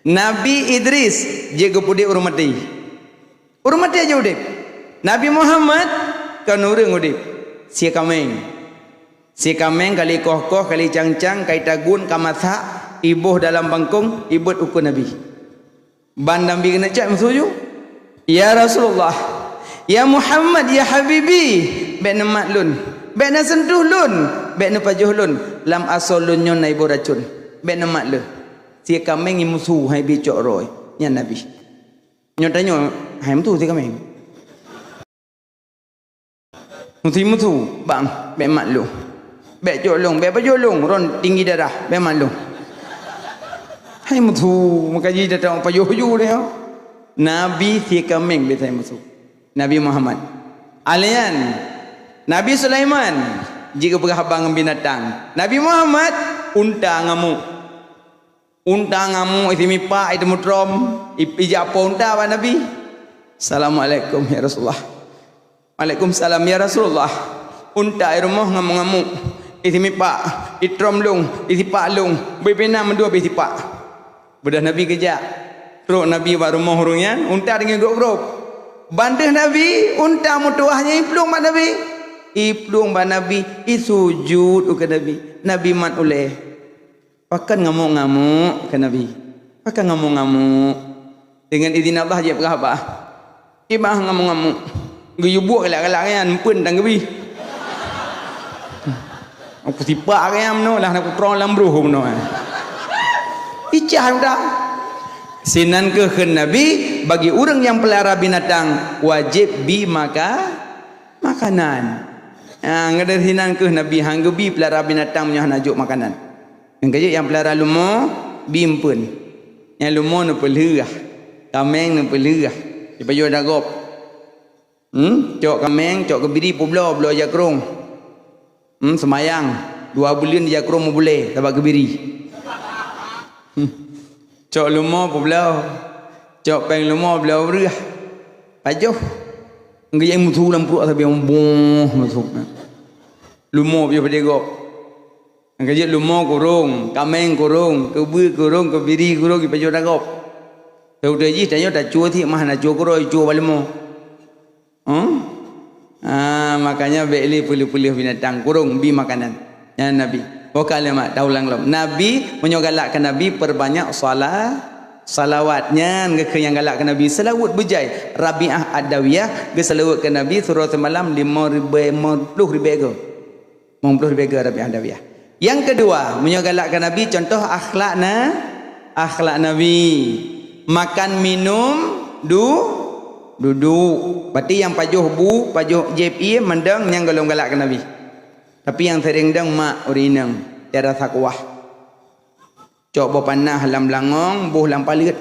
Nabi Idris je gepudi urmati. Urmat dia udip. Nabi Muhammad kan urang udip. Si kameng kali koh-koh kali cang-cang kai tagun kamatha ibuh dalam bangkung ibut ukun Nabi. Ban Nabi kena cak masuju. Ya Rasulullah, ya Muhammad, ya Habibi, bek nemat lun, bek na sentuh lun, bek na pajuh lun, lam asol lun nyon na ibu racun, bek nemat lun. Si kameng musuh hai bicok roy, nya Nabi. Nyotanyo hai tu si kameng. Mutu bang, bek mat lu. Bek jolong, bek pajolong, ron tinggi darah, bek mat lu. Hai mutu, makaji datang pajuh-juh dia. Nabi si kameng betai mutu. Nabi Muhammad. Alian Nabi Sulaiman jika berhabang binatang. Nabi Muhammad unta ngamuk. Unta ngamu itu mipa itu mutrom ijak apa unta wa Nabi. Assalamualaikum ya Rasulullah. Waalaikumsalam ya Rasulullah. Unta rumah ngamu-ngamu itu mipa itrom lung itu pak lung bepena mendua besi pak. Bedah Nabi kejak. Terus Nabi wa rumah hurungnya unta dengan grup-grup. Bandeh Nabi unta mutuahnya iplung ba Nabi. Iplung ba Nabi isujud ke Nabi. Nabi man oleh pakan ngamuk-ngamuk ke Nabi. Pakan ngamuk-ngamuk. Dengan izin Allah je berapa? Ibah ngamuk-ngamuk. Guyu buat kelak-kelak kan pun tang gebi. Aku tipak kan no lah nak terong lambruh no. Icah dah. Sinan ke Nabi bagi orang yang pelihara binatang wajib bi makanan. Ngadar sinan ke Nabi hang gebi pelihara binatang punya najuk makanan. Yang kerja yang pelihara lumo bimpun. Yang lumo nu pelihara. Kameng nu pelihara. Di baju dagop. Cok kameng, cok kebiri publo jakrung. Semayang 2 bulan dia kurung boleh dapat kebiri. Cok lumah pun belau. Cok peng lumah belau berah. Pajuh. Enggak yang mutu dalam perut tapi yang boh masuk. Lumah dia pada gop. Enggak lumah kurung, kameng kurung, kebu kurung, kebiri kurung di pajuh dah gop. Sudah ji tanya dah cua ti mah nak cua kurung, cua balemo. Makanya beli pulih-pulih binatang kurung bi makanan. Ya Nabi. Bukan lama dah ulang lom. Nabi menyogalakkan Nabi perbanyak salawatnya ke yang galakkan Nabi selawat bejai. Rabi'ah Adawiyah ke selawatkan Nabi surah semalam 50,000 ke. 50,000 Rabi'ah Adawiyah. Yang kedua, menyogalakkan Nabi contoh akhlak Nabi. Makan minum duduk. Berarti yang pajuh JPI mendeng yang golong galakkan Nabi. Tapi yang sering deng mak urineng tiada sakwah. Cok berpanah lam langong, buh lam palit.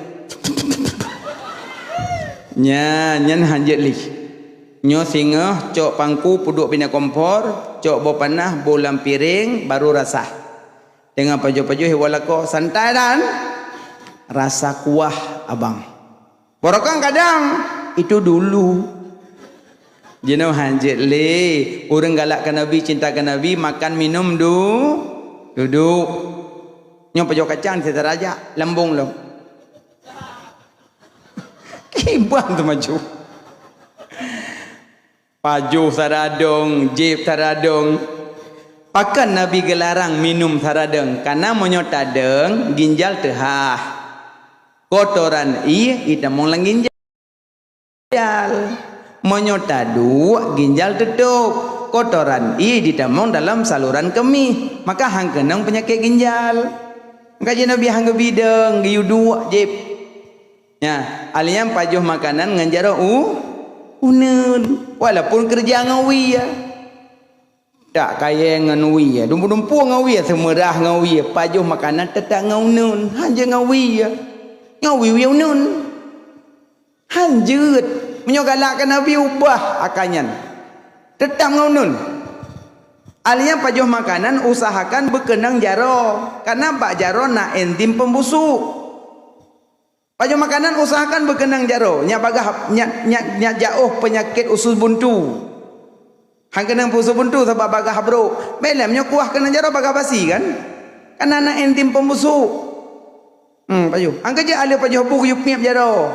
Nyan hanjit li. Nyo singa cok pangku puduk pina kompor, cok berpanah buh lam piring baru rasa. Dengan pajuh-pajuh walako santai dan rasa kuah abang. Borokang kadang itu dulu. Jenau hanjit le. Orang galakkan Nabi, cintakan Nabi, makan minum duduk. Nyo pajuh kacang saya teraja, lambung lo. Kibang tu maju. Pajuh saradong, jib saradong. Pakan Nabi gelarang minum saradong karena menyotadeng ginjal tehah. Kotoran ita mong ginjal. Menyotadu ginjal tutup. Kotoran ditamong dalam saluran kemih. Maka hang kenang penyakit ginjal. Maka Nabi hang bideng giyudu jib. Ya, aliyam pajuh makanan nganjaro unun. Walaupun kerja ngawi ya. Tak kaya ngawi ya. Dumpu-dumpu ngawi ya, semerah ngawi ya. Pajuh makanan tetap ngaunun. Hanja ngawi ya. Ngawi ya unun. Hanjut. Menyogalakkan Nabi ubah akanyan. Tetap ngaunun. Aliyam pajuh makanan usahakan berkenang jaro. Karena bak jaro nak enzim pembusuk. Pajuh makanan usahakan berkenang jaro. Nyak jauh penyakit usus buntu. Hang kenang usus buntu sebab bagah bro. Belamnya kuah kenang jaro bagah basi kan. Karena nak enzim pembusuk. Pajuh. Hang kerja alih pajuh buku yup miap jaro.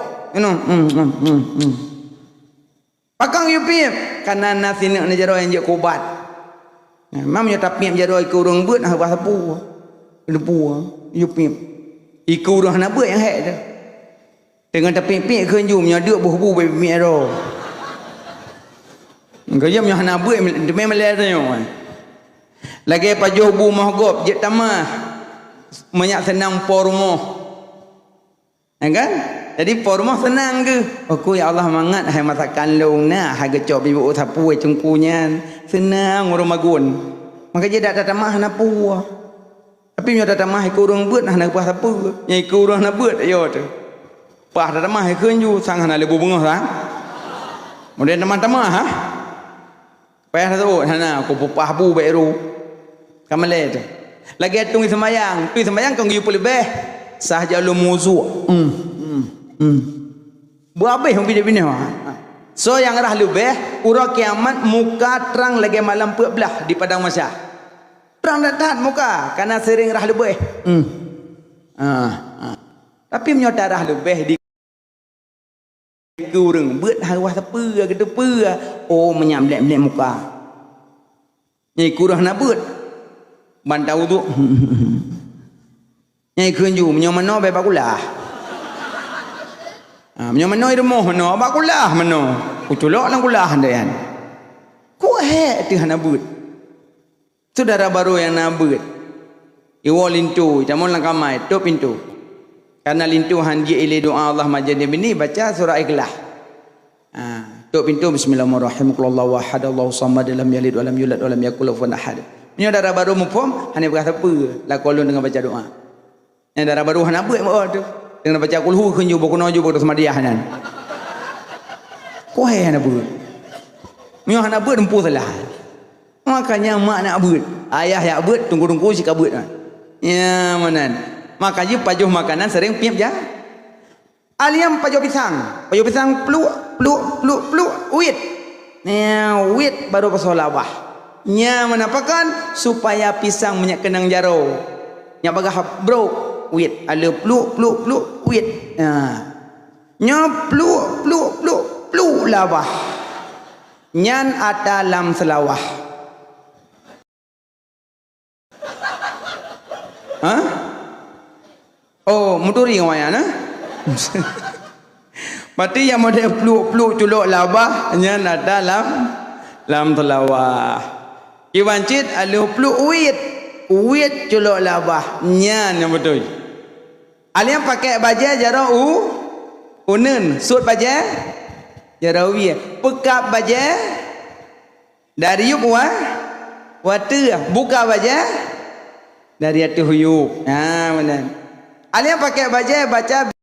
Pakang yupip karena nasi nak jaro yang je kubat. Mamnya tapi jaro iku urang beut ah bahasa pu. Depu yupip. Iku urang nak beut yang hek tu. Dengan tapi-pi keun jumnya deuk buh-buh be mi ro. Ngajam nya nak beut demi meleh tu. Lagi pajuh bu mahgop je tamah. Banyak senang por rumah. Kan? Jadi por rumah senang ke? Aku ya Allah mangat hai masakan long na, hai gecok ibu sapu cungkunya. Senang urang magun. Maka je dak tamah na pu. Tapi nyo dak tamah iku urang beut na pas sapu. Nya iku urang na beut ayo tu. Pah dak tamah keun ju sang na lebu bunga sang. Kemudian teman-teman ha. Payah tu sana aku pupah bu beru. Kamale tu. Lagi atung semayang, pi semayang kau giu lebih. Sah jalur muzu. Buabeh hong bini-bini so yang rah lebih ura kiamat muka terang lagi malam 14 di padang mahsyar. Terang dak muka karena sering rah lebih. Tapi menyota rah lebih di kurang beut hawah tepe gitu pe. Oh menyamlek-mlek muka. Nyai kurang nak beut. Bantau tu. Nyai keun ju menyomano be bagulah. Menyomano ieu moh mano bagulah mano. Uculok nang gulah ndean. Ku he teu hana beut. Saudara baru yang na beut. Iwo lintu, jamon lang kamai, tu pintu. Karena lintu hanji ile doa Allah majadi bini baca surah Ikhlas. Tu pintu bismillahirrahmanirrahim. Qul huwallahu ahad, Allahu samad, lam yalid wa lam yulad wa lam yakul kufuwan ahad. Punya darah baru mufhum, hanya berkata apa? Lakolun dengan baca doa. Yang darah baru hana buat tu. Dengan baca qul hu kunju bokono ju bodo semadiah nan. Ko he hana buat. Mio hana buat empu salah. Makanya mak nak beut, ayah yang beut, tunggu-tunggu si kabut. Ya mana? Makanya pajuh makanan sering piap je. Aliam pajuh pisang peluk uit. Ya uit baru pasal lawah. Nya menapakan supaya pisang minyak kenang jaro. Nya bagah bro uit, ala peluk uit. Nya peluk lawah. Nyan ada lam selawah. Oh, muturi ngawaya na? Berarti yang model peluk culuk labah nyan ada lam selawah. Iwancit alu peluk uit culuk labah nyan yang betul. Aliam pakai baja jaro unen, sud baja jaro wi. Pekap baja dari yuk watu buka baja dari hati huyuk. Benar. Aliam pakai baja baca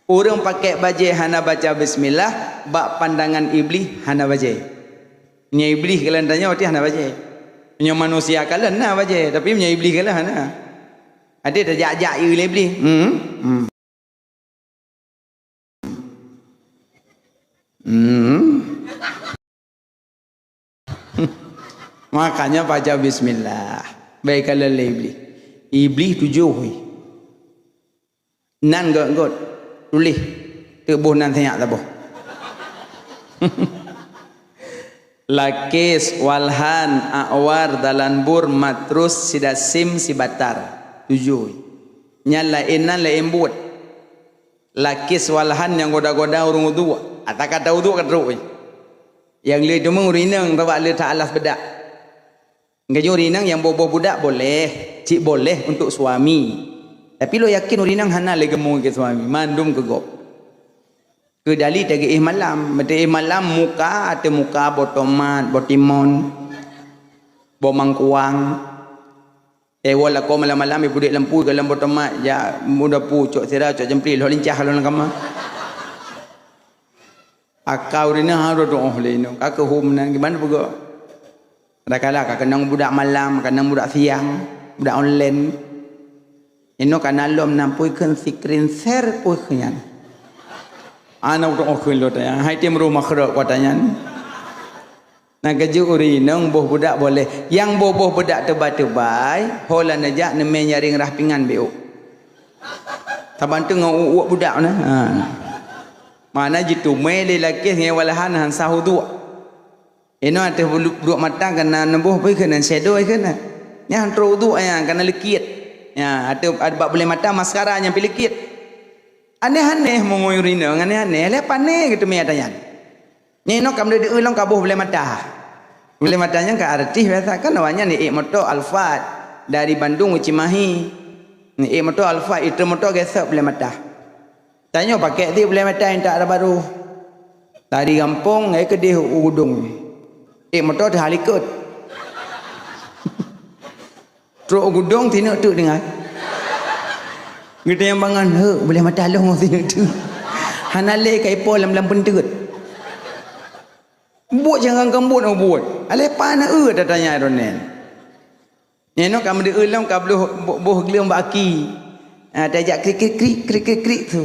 orang pakai baja hana baca bismillah, bak pandangan iblis hana baca. Nya iblis kalian tanya berarti hana baca. Nya manusia kalian na baca, tapi nya iblis kalian hana. Ada terjak-jak iblis. Makanya baca bismillah. Baik kalau iblis tujuh. Nan got tulis tebuh nan tanya tabuh. Lakis walhan awar dalanbur matrus sidasim sibatar tujuh. Nyala inan la embut. Lakis walhan yang goda-goda urung wudu. Atau kata wudu kadru. Yang le cuma urinang tabak le ta'alas bedak. Enggak urinang yang boboh budak boleh, cik boleh untuk suami. Tapi lo yakin urinang hana le gemuk ke suami, mandum ke gop. Ke dali tagi malam, mete malam muka atau muka botomat, botimon, bomangkuang. Wala ko malam-malam ibu dik lampu ke dalam botomat, ya muda pu cok sira cok jempli lo lincah lo nak kama. Akau urinang harus doh le no. Kak hum nan gimana bugo? Kadang-kadang kenang budak malam, kenang budak siang, budak online. Ino kana lom nampui kan screen share pui kenyan. Anak udah okun lo tanya, hai tim rumah kerok katanya. Nak keju urinang boh budak boleh. Yang boh budak tebal-tebal, holan aja neme nyaring rahpingan beu. Taban tu ngau budak na. Mana jitu mele laki ngewalahan han sahudu. Ino ate budak matang kana nembuh pui kana shadow kana. Nya han trodu aya kana lekit. Ya, ada boleh mata maskara yang pilikit. Aneh-aneh menguyurina, aneh-aneh. Lepas ni gitu mi adanya. Ni no kam de ulang kabuh boleh mata. Boleh matanya ke artis biasa kan namanya ni motor Alphard dari Bandung Cimahi. Ni motor Alphard itu motor gesek boleh mata. Tanya pakai ti boleh mata yang tak ada baru. Dari kampung ke di Udung. Motor dah halikut. Truk gudong tinuk tu dengar. Kita yang bangan boleh mata long tinuk tu. Hanale kai po lam pentut. Buat jangan kambut nak buat. Ale pana dah tanya ronen. Neno kam de ulam ka boh gleum baki. Tajak krik tu.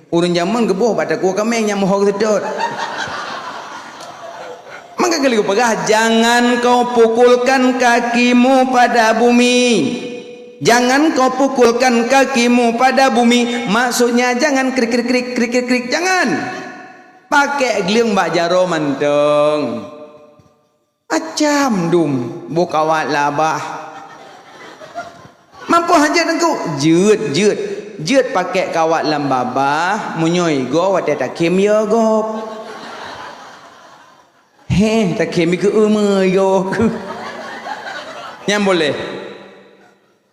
Urun zaman geboh pada ku kameng yang moh sedot. Maka kali pegah, jangan kau pukulkan kakimu pada bumi. Jangan kau pukulkan kakimu pada bumi. Maksudnya jangan krik. Jangan. Pakai geliung bak jaro manteng. Macam dum. Bukawat labah. Mampu hajat engkau. Jut pakai kawat lambabah. Munyoy go wadah takim ya go. Tak kemi ke yo. Yang boleh.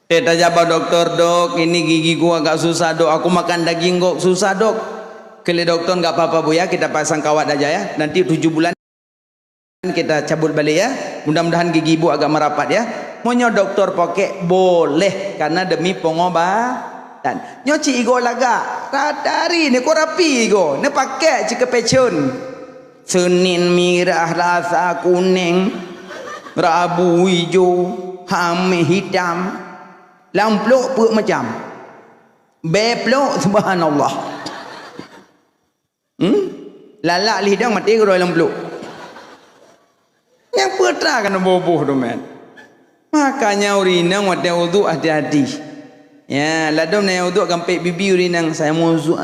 Kita jawab doktor, dok, ini gigi gua agak susah dok. Aku makan daging kok susah dok. Kali doktor enggak apa-apa bu ya, kita pasang kawat aja ya. Nanti 7 bulan kita cabut balik ya. Mudah-mudahan gigi ibu agak merapat ya. Monyo doktor pakai boleh karena demi pengobatan. Nyoci igo laga. Radari ni ko rapi igo. Ne pakai cika pecun. Senin merah rasa kuning, Rabu hijau, Khamis hitam, lamplok pun macam beplok subhanallah. Lalak lidah mati ke dalam peluk. Yang putra kan boboh tu man. Makanya urinang waktu wudu hati-hati. Ya, ladom na wudu kampek bibi urinang saya mau wudu.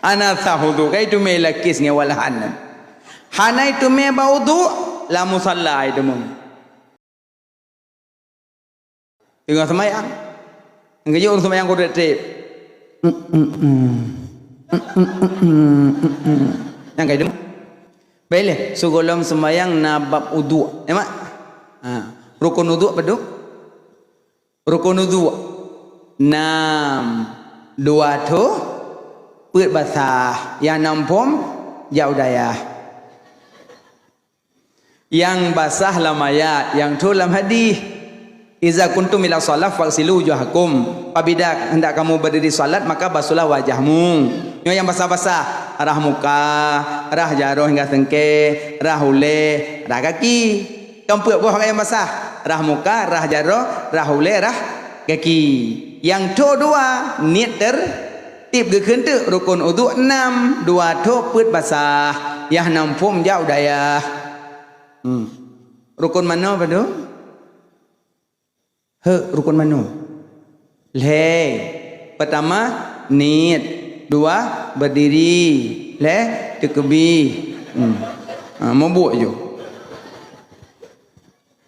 Ana sahudu kai tu me lakis nge walahan. Hanai tu me ba wudu la musalla itu mum. Tengah semayang. Ngajak orang semayang ko retep. Yang kayak itu boleh segolong sembahyang nabab wudu emak rukun wudu apa tu rukun wudu 6 2 tu perut basah yang 6 pom jauh daya yang basah lam ayat yang tu lam hadis iza kuntum ila shalah faghsilu wujuhakum. Apabila hendak kamu berdiri salat maka basuhlah wajahmu. Yang basah-basah, arah muka, arah jaruh hingga sengke, arah ule, arah kaki. Kampuk buah yang basah, arah muka, arah jaruh, arah ule, arah kaki. Yang tu dua niat tertib gekeun teu rukun wudu 6, 2 tu perut basah, yang 6 pum jauh daya. Rukun mana apa tu? Rukun mana? Pertama niat, 2 berdiri, tekbir. Mau buat je.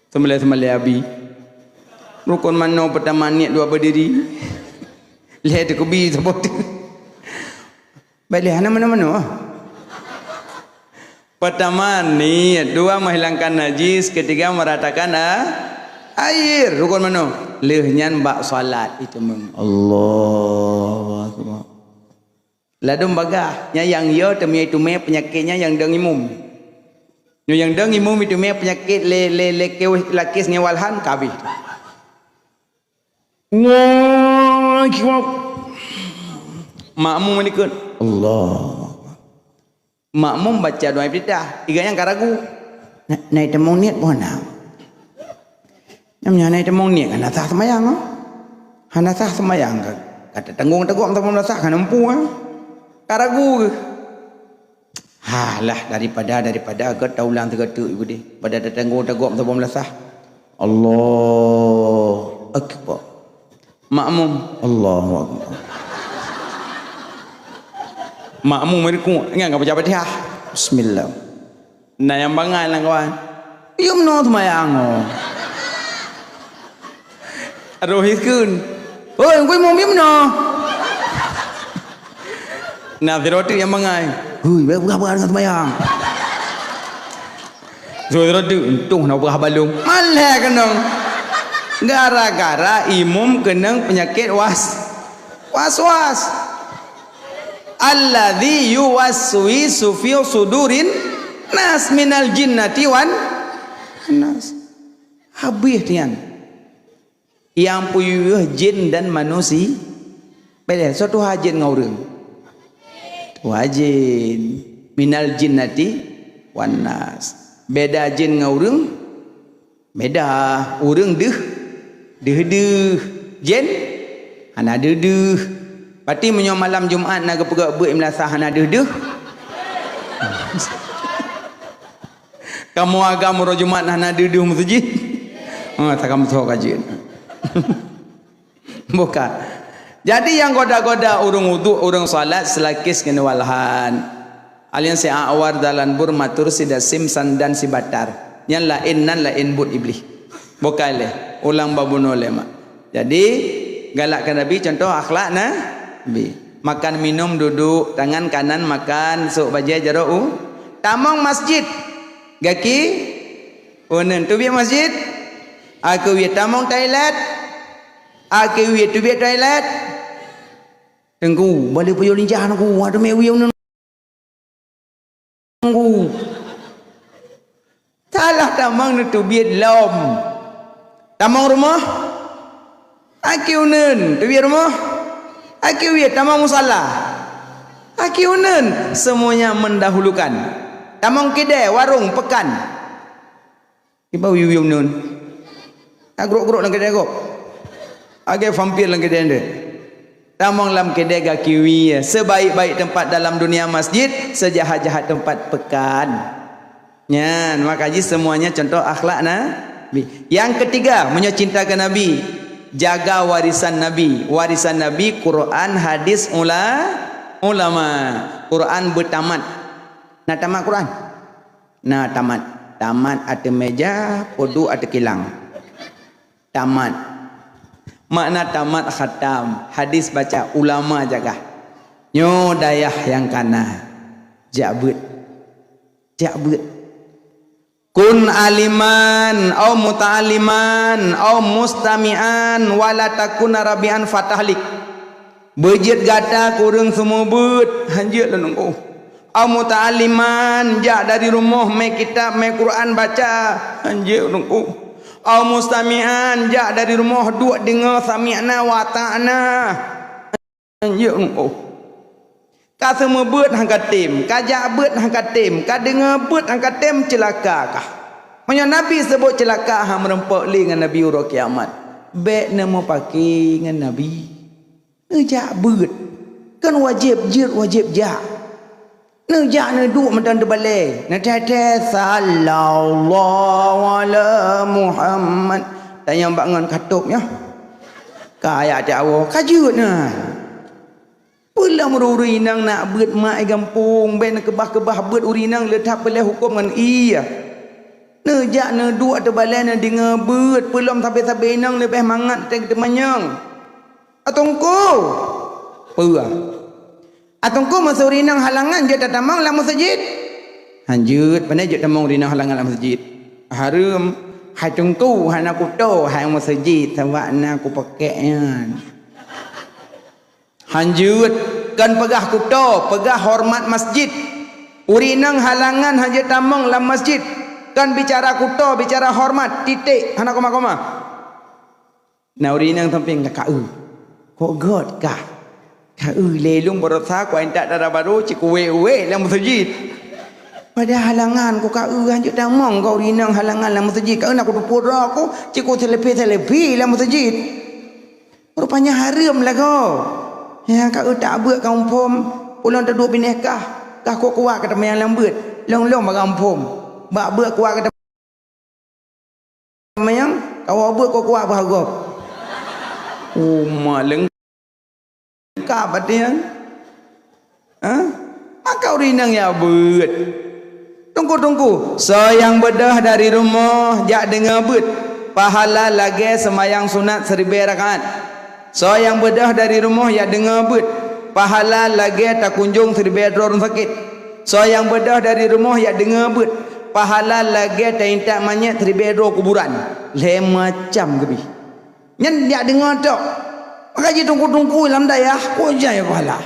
Sembelih abi. Rukun mana pertama niat, 2 berdiri, tekbir sebut. Baiklah mana? Pertama niat, 2 menghilangkan najis, ketiga meratakan air. Rukun mana? Lehnyan bak salat itu mem. Allah Akbar. Ladum bagah yang yo temui itu me penyakitnya yang dengimum. Yang dengimum itu me penyakit le lakis ngewalhan kabih. Wah, makmum menikut. Allah. Makmum baca doa iftitah, tiga yang karagu. Naik temung niat mana? Namanya naik temung niat kan sah semayang. Hana sah semayang kata tanggung tak sah kan empu karagu. Halah daripada ke taulang tergetuk ibu deh. Pada tanggung tak sah. Allah Akbar. Makmum Allahu Akbar. Makmum mereka ingat enggak baca Fatihah. Bismillah. Nah yang bangai lah kawan. Yum no semayang. Rohis kun. Oi, gue mau minum no. Nah, roti yang bangai. Hui, berapa dengan semayang? Roti untung nak berapa balung. Malah kenang. Gara-gara imam kenang penyakit was-was. Alladzi yuwaswisu fi sudurin nas minal jinnati wan nas. Habis tian. Yang puyuh jin dan manusia. Beda satu hajin ngaurung. Wajin minal jinnati wan nas. Beda jin ngaurung. Beda urang deuh jin ana deuh. Pati menyo malam Jumaat nak pegak beuk melasah ana deuh. Kamu agama ro Jumaat ana deuh masjid. Tak kamu tahu kajian. Bukan. Jadi yang goda-goda urung wudu, urung salat selakis kena walahan. Alian si awar dalan bur matur si dasim sandan si batar. Yang lain nan lain but iblis. Bukan le. Ulang babun ulama. Jadi galakkan Nabi contoh akhlak Nabi. Makan minum duduk, tangan kanan makan, sok bajai jarau. Tamang masjid. Gaki unen tu biar masjid. Aku biar tamang toilet. Aku biar tu biar toilet. Tengku balik puyo lincah aku. Ada mewi yang nunggu. Salah tamang tu biar lom. Tamang rumah. Aku unen tu biar rumah. Aku biar tamang musalla. Akiunan semuanya mendahulukan. Tamong kedai, warung, pekan. Iba wiu nun. Agrok-grok lang kedai kok. Agak vampir lang kedai anda. Tamong lam kedai ga kiwi. Sebaik-baik tempat dalam dunia masjid, sejahat-jahat tempat pekan. Nyan, makanya semuanya contoh akhlak Nabi. Yang ketiga, mencintakan Nabi. Jaga warisan Nabi. Warisan Nabi, Quran, hadis, ulama. Quran bertamat. Nak tamat Quran? Nah tamat. Tamat ada meja, podu ada kilang. Tamat. Makna tamat khatam. Hadis baca, ulama jaga. Nyo dayah yang kana. Jabut. Kun aliman au muta'aliman au mustami'an wala takuna rabi'an fatahlik. Bejit gata kurang semua bet hanjut lah nunggu. Au muta'aliman jak dari rumah mai kitab mai Quran baca hanjut nunggu. Au mustami'an jak dari rumah duk dengar sami'na wa ta'na hanjut nunggu. Ka semua beut hang katim, ka jak beut hang katim, ka dengar beut hang katim celaka kah? Manya Nabi sebut celaka hang merempak li dengan Nabi uro kiamat. Baik nama pakai dengan Nabi. Jak beut. Kan wajib jak. Jak ne duk mendan terbalik. Na tete sallallahu ala Muhammad. Tanya bangun katupnya. Ka ayat Jawa kajutna. Pula urinang nak beut mai gampung ben kebah-kebah beut urinang letak boleh hukum dengan iya. Nejak ne duk terbalik ne dengar beut pelom sampai nang lebih mangat teng temanyang. Atongko. Pura. Atongko masa urinang halangan je tatamang la masjid. Hanjut pandai je tamang urinang halangan la masjid. Harum hai tongko hai nak kuto hai masjid sawakna aku pakaian. Hanjut kan pegah kuto, pegah hormat masjid. Urinang halangan haja tamang lam masjid. Kan bicara kuto, bicara hormat, titik, hana koma-koma. Nah urinang tamping kau. Kok god kah? Kau lelung berasa kau entak darah baru ciku we lam masjid. Pada halangan kau haja tamang kau urinang halangan lam masjid. Kau nak kutu pura aku ciku telepi lam masjid. Rupanya haram lah kau. Ya kau tak buat kaum pom pulang tak dua binekah kah kau kuat kata yang lambut long bagam pom bak buat kuat kata yang kau buat kau kuat bahagop maleng ka batian maka urinang ya buat tunggu sayang bedah dari rumah jak dengar but pahala lagi semayang sunat 1000 rakaat. So yang bedah dari rumah ya dengar but pahala lagi tak kunjung 1000 orang sakit. So yang bedah dari rumah ya dengar but pahala lagi tak intak manyet 1000 kuburan. Le macam gebi. Nyen dia dengar tok. Maka ji tunggu dalam dayah ko jaya pahala.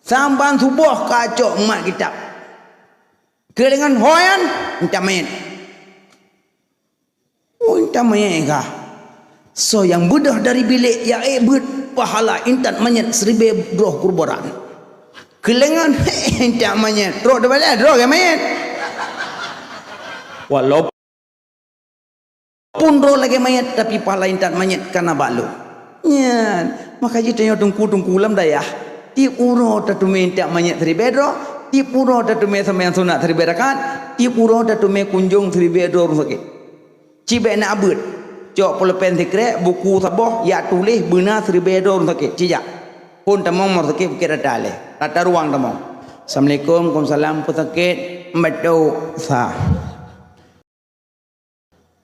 Samban subuh kacok mak kitab. Kedengan hoyan intak mayat. Intak mayat kah? So yang bedah dari bilik ya but pahala intat manyet 1000 kurbaran. Kelengan intat manyet. Drok dah balik drok ya manyet. Walaupun drok lagi manyet tapi pahala intat manyet karena balu. Nyan, maka ji tanya tungku lam dayah. Ti uro tatu intat manyet 1000 drok, ti uro tatu sampeyan sunat 1000 rakaat, ti uro tatu kunjung 1000 drok sakit. Cibe nak abut. Cok pulpen sekret buku sabah ya tulis benar 1000 orang sakit cijak pun tamong mar sakit kira dale rata ruang tamong. Assalamualaikum waalaikumsalam sakit mbado sa.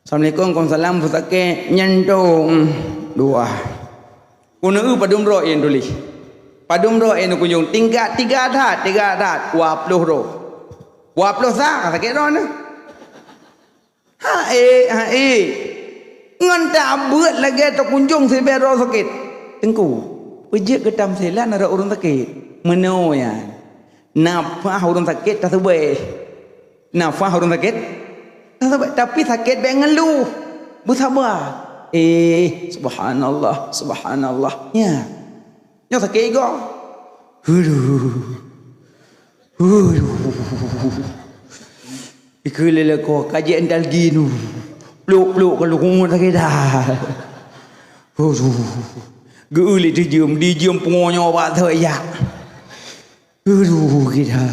Assalamualaikum waalaikumsalam sakit nyentong dua. Kuna padum ro en tulis. Padum ro en kunjung tingkat 3 adat 20 ro. 20 sa sakit ro na. Ha ngan tak buat lagi tak kunjung sebero sakit tengku pejek ketam selan ada orang sakit meno ya nafah orang sakit tak sebab nafah orang sakit tak sebab tapi sakit be ngeluh bersabar subhanallah ya sakit go Ikulele ko kajian dalginu. Peluk kalau kau tak kira. Geuli dijium pengonyo apa tu ya. Kita.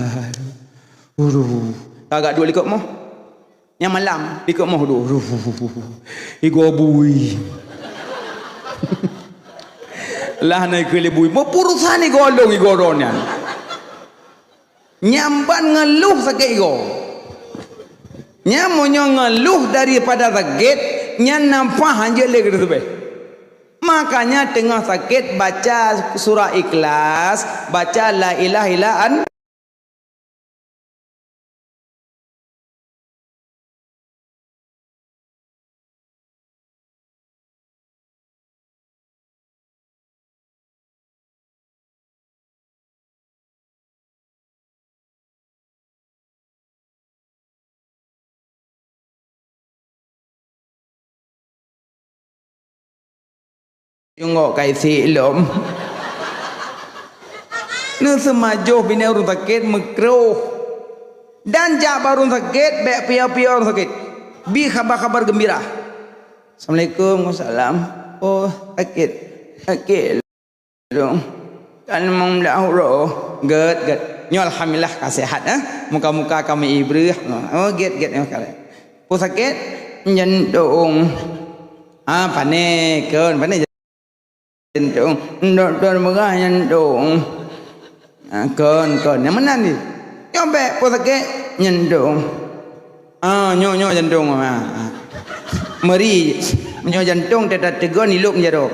Agak dua likut moh. Yang malam likut moh tu. Igo bui. Lah naik kele bui. Mo purusan igo long igo ronya. Nyamban ngeluh sakit igo. Nyamonyo ngeluh daripada sakit, nyan nampak hanya lagi tu be. Makanya tengah sakit baca surah Ikhlas, baca la ilaha illa anta. Tengok kaisi ilom. Nu semajo bina urun sakit mekruh. Dan jak barun sakit, baik pia-pia urun sakit. Bi khabar-khabar gembira. Assalamualaikum, wassalam. Oh, sakit dong. Kan mong dahulu. Get. Nyo alhamdulillah kasihat muka-muka kami ibrih. Oh, get kali. Po sakit jantung. Panik jantung, doktor megah jantung. Kon, yang mana ni? Nyobek pun sakit jantung. Nyo jantung. Meri, nyo jantung tidak tegon hidup je tu.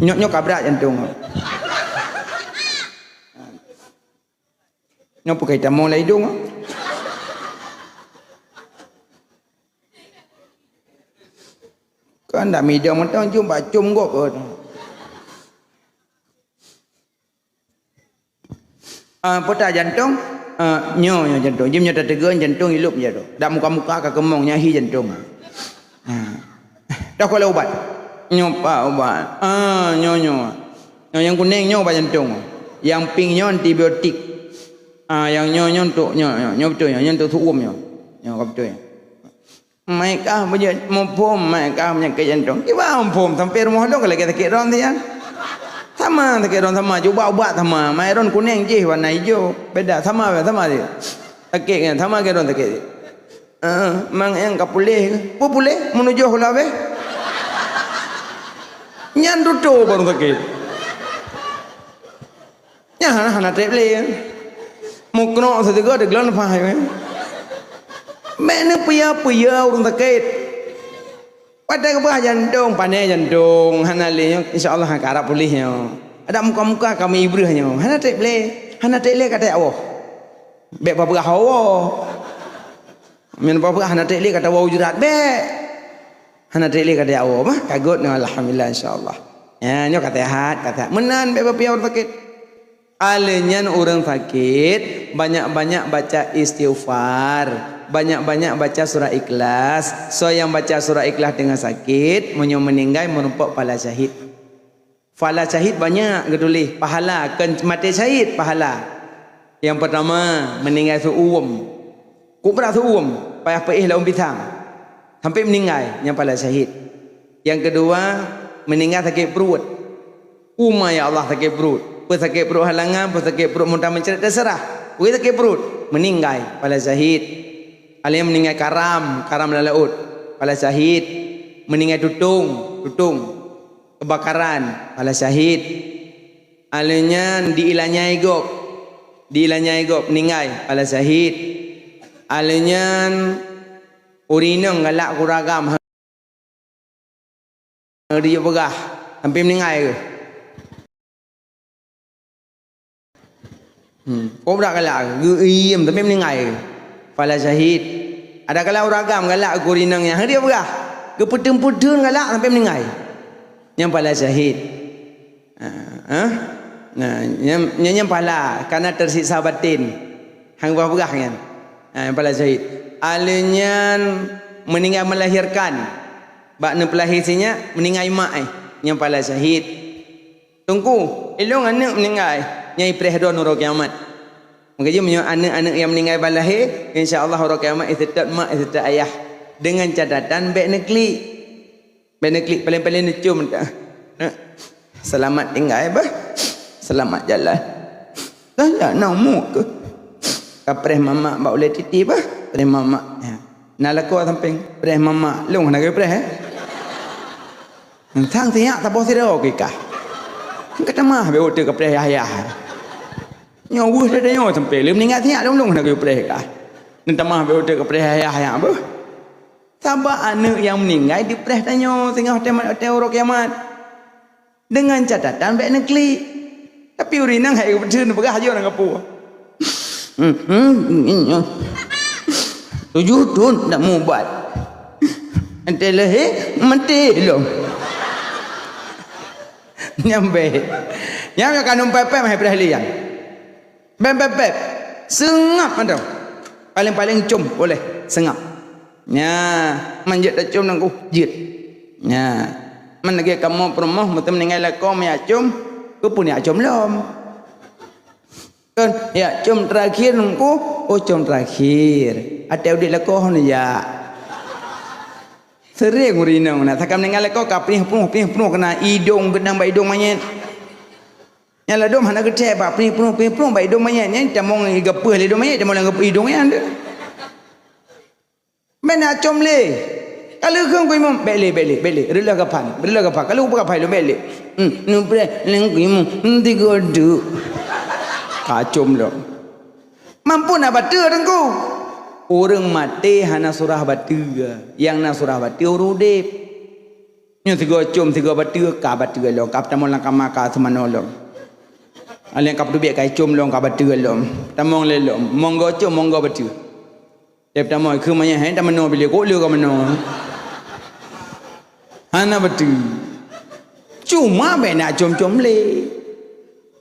Nyo kabrak jantung. Nyo pakai tamu lah hidung. Kan dah media mentang jumpa cum kok. Pota jantung, nyo jantung. Jim nyata tegan jantung hidup je tu. Dak muka-muka ke kemong nyahi jantung. Dah kalau ubat. Nyopa ubat. Nyo. Yang kuning nyo ubat jantung. Yang pink nyo antibiotik. Yang nyo untuk nyo betul nyo untuk suum nyo. Nyo betul. Mereka punya mumpum mereka punya jantung. Kita mumpum sampai rumah dong kalau kita sakit ron tu kan. Sama sakit ron sama cuba ubat sama. Mai ron kuning je warna hijau beda sama dia. Sakit kan sama ke ron sakit. Mang yang kapuleh, puleh menuju hola be. Nyan duto baru sakit. Hana teble. Mukno sedego de glon fahai. Mana pia urun sakit. Pada ke jantung, pandai jantung. Hana le insya-Allah harap pulihnya. Ada muka-muka kami ibrahnya. Hana teble kata Allah. Bek apa hawa. Men apa hana teble kata wa jurat bek. Hana teble kata Allah mah kagut alhamdulillah insya-Allah. Ya nyo kata menan bek apa urun sakit. Alenyan orang sakit banyak-banyak baca istighfar, banyak-banyak baca surah Ikhlas. So yang baca surah Ikhlas dengan sakit meninggal merupakan pahala syahid. Pahala syahid banyak gedulih, pahala kan mati syahid pahala. Yang pertama meninggal suum. Kubra suum, payah peih laum bitang. Sampai meninggal yang pahala syahid. Yang kedua meninggal sakit perut. Ya Allah sakit perut. Sakit perut halangan, sakit perut muntah mencerit terserah. Sakit perut meninggal pada syahid. Ada yang meninggal karam dalam laut pada syahid. Meninggal tutung kebakaran pada syahid. Alanya diilanya igop meninggal pada syahid. Alanya urinang galak kuragam dia begah sampai meninggal ke. Kau berak galak geim tapi meninggal pada syahid. Ada kalau ragam galak kurinang yang dia berah keputun-putun galak sampai meninggal yang pada syahid. Yang pala karena tersiksa batin hang berah kan yang pada syahid. Alanya meninggal melahirkan bak ne pelahirnya meninggal mak yang pada syahid. Tunggu, elong anak meninggal. Nyai prehdo nurul kiamat. Maka dia punya anak-anak yang meninggal balahir, insya-Allah nurul kiamat istitat mak istitat ayah. Dengan catatan baik neklik. Baik neklik paling-paling necum dah. Selamat tinggal bah. Selamat jalan. Dah nak muk ke. Kapreh mamak bak boleh titi bah. Preh mamak. Ya. Nak laku samping preh mamak long nak ke preh Thang tiak tak boleh dah okey kah. Kata mah be hotel ke preh ayah. Nyawa dah nyawa sampai le meninggal tiak long nak ke preh kah. Minta mah be hotel ke preh ayah apa. Sabak anak yang meninggal di preh tanya tengah hotel orang kiamat. Dengan catatan baik nekli. Tapi urinang hai betul pegah aja orang kapu. Tujuh tun nak mau buat. Ente leh mati lo. Nyampe. Yang kanum pepep hai preh liang. Pepep. Sengap ada. Paling-paling cum boleh sengap. Nya, manjat dah cum nang jit. Nya, man lagi kamu permoh mutum meninggal kau me cum, ku punya cum lom. Kan, ya cum terakhir nungku, oh cum terakhir. Ada udik lako ni ya. Sering urinang nak takkan meninggal kau kapih penuh kena hidung genang ba hidung manyet. Yang ladom hana gede ba penuh ba hidung manyet nya jamong gepeh le hidung manyet jamong gepeh hidung nya ande. Mana com le. Kalau kau imam beli. Rela kapan. Kalau buka pai lo beli. Nu bre leng imam ndi godu. Kacom lo. Mampu nak baca tengku. Orang mati hana surah baca. Yang nak surah baca urudip. Nya tiga com tiga baca ka baca lo. Kap tamong lang kamaka semano lo. Aleng kap tu biak kai com lo ka baca lo. Tamong le lo. Monggo com monggo baca. Tiap tamu ke mana hen tamu no beli kau lu ke mana? Hana betul. Cuma bena com le.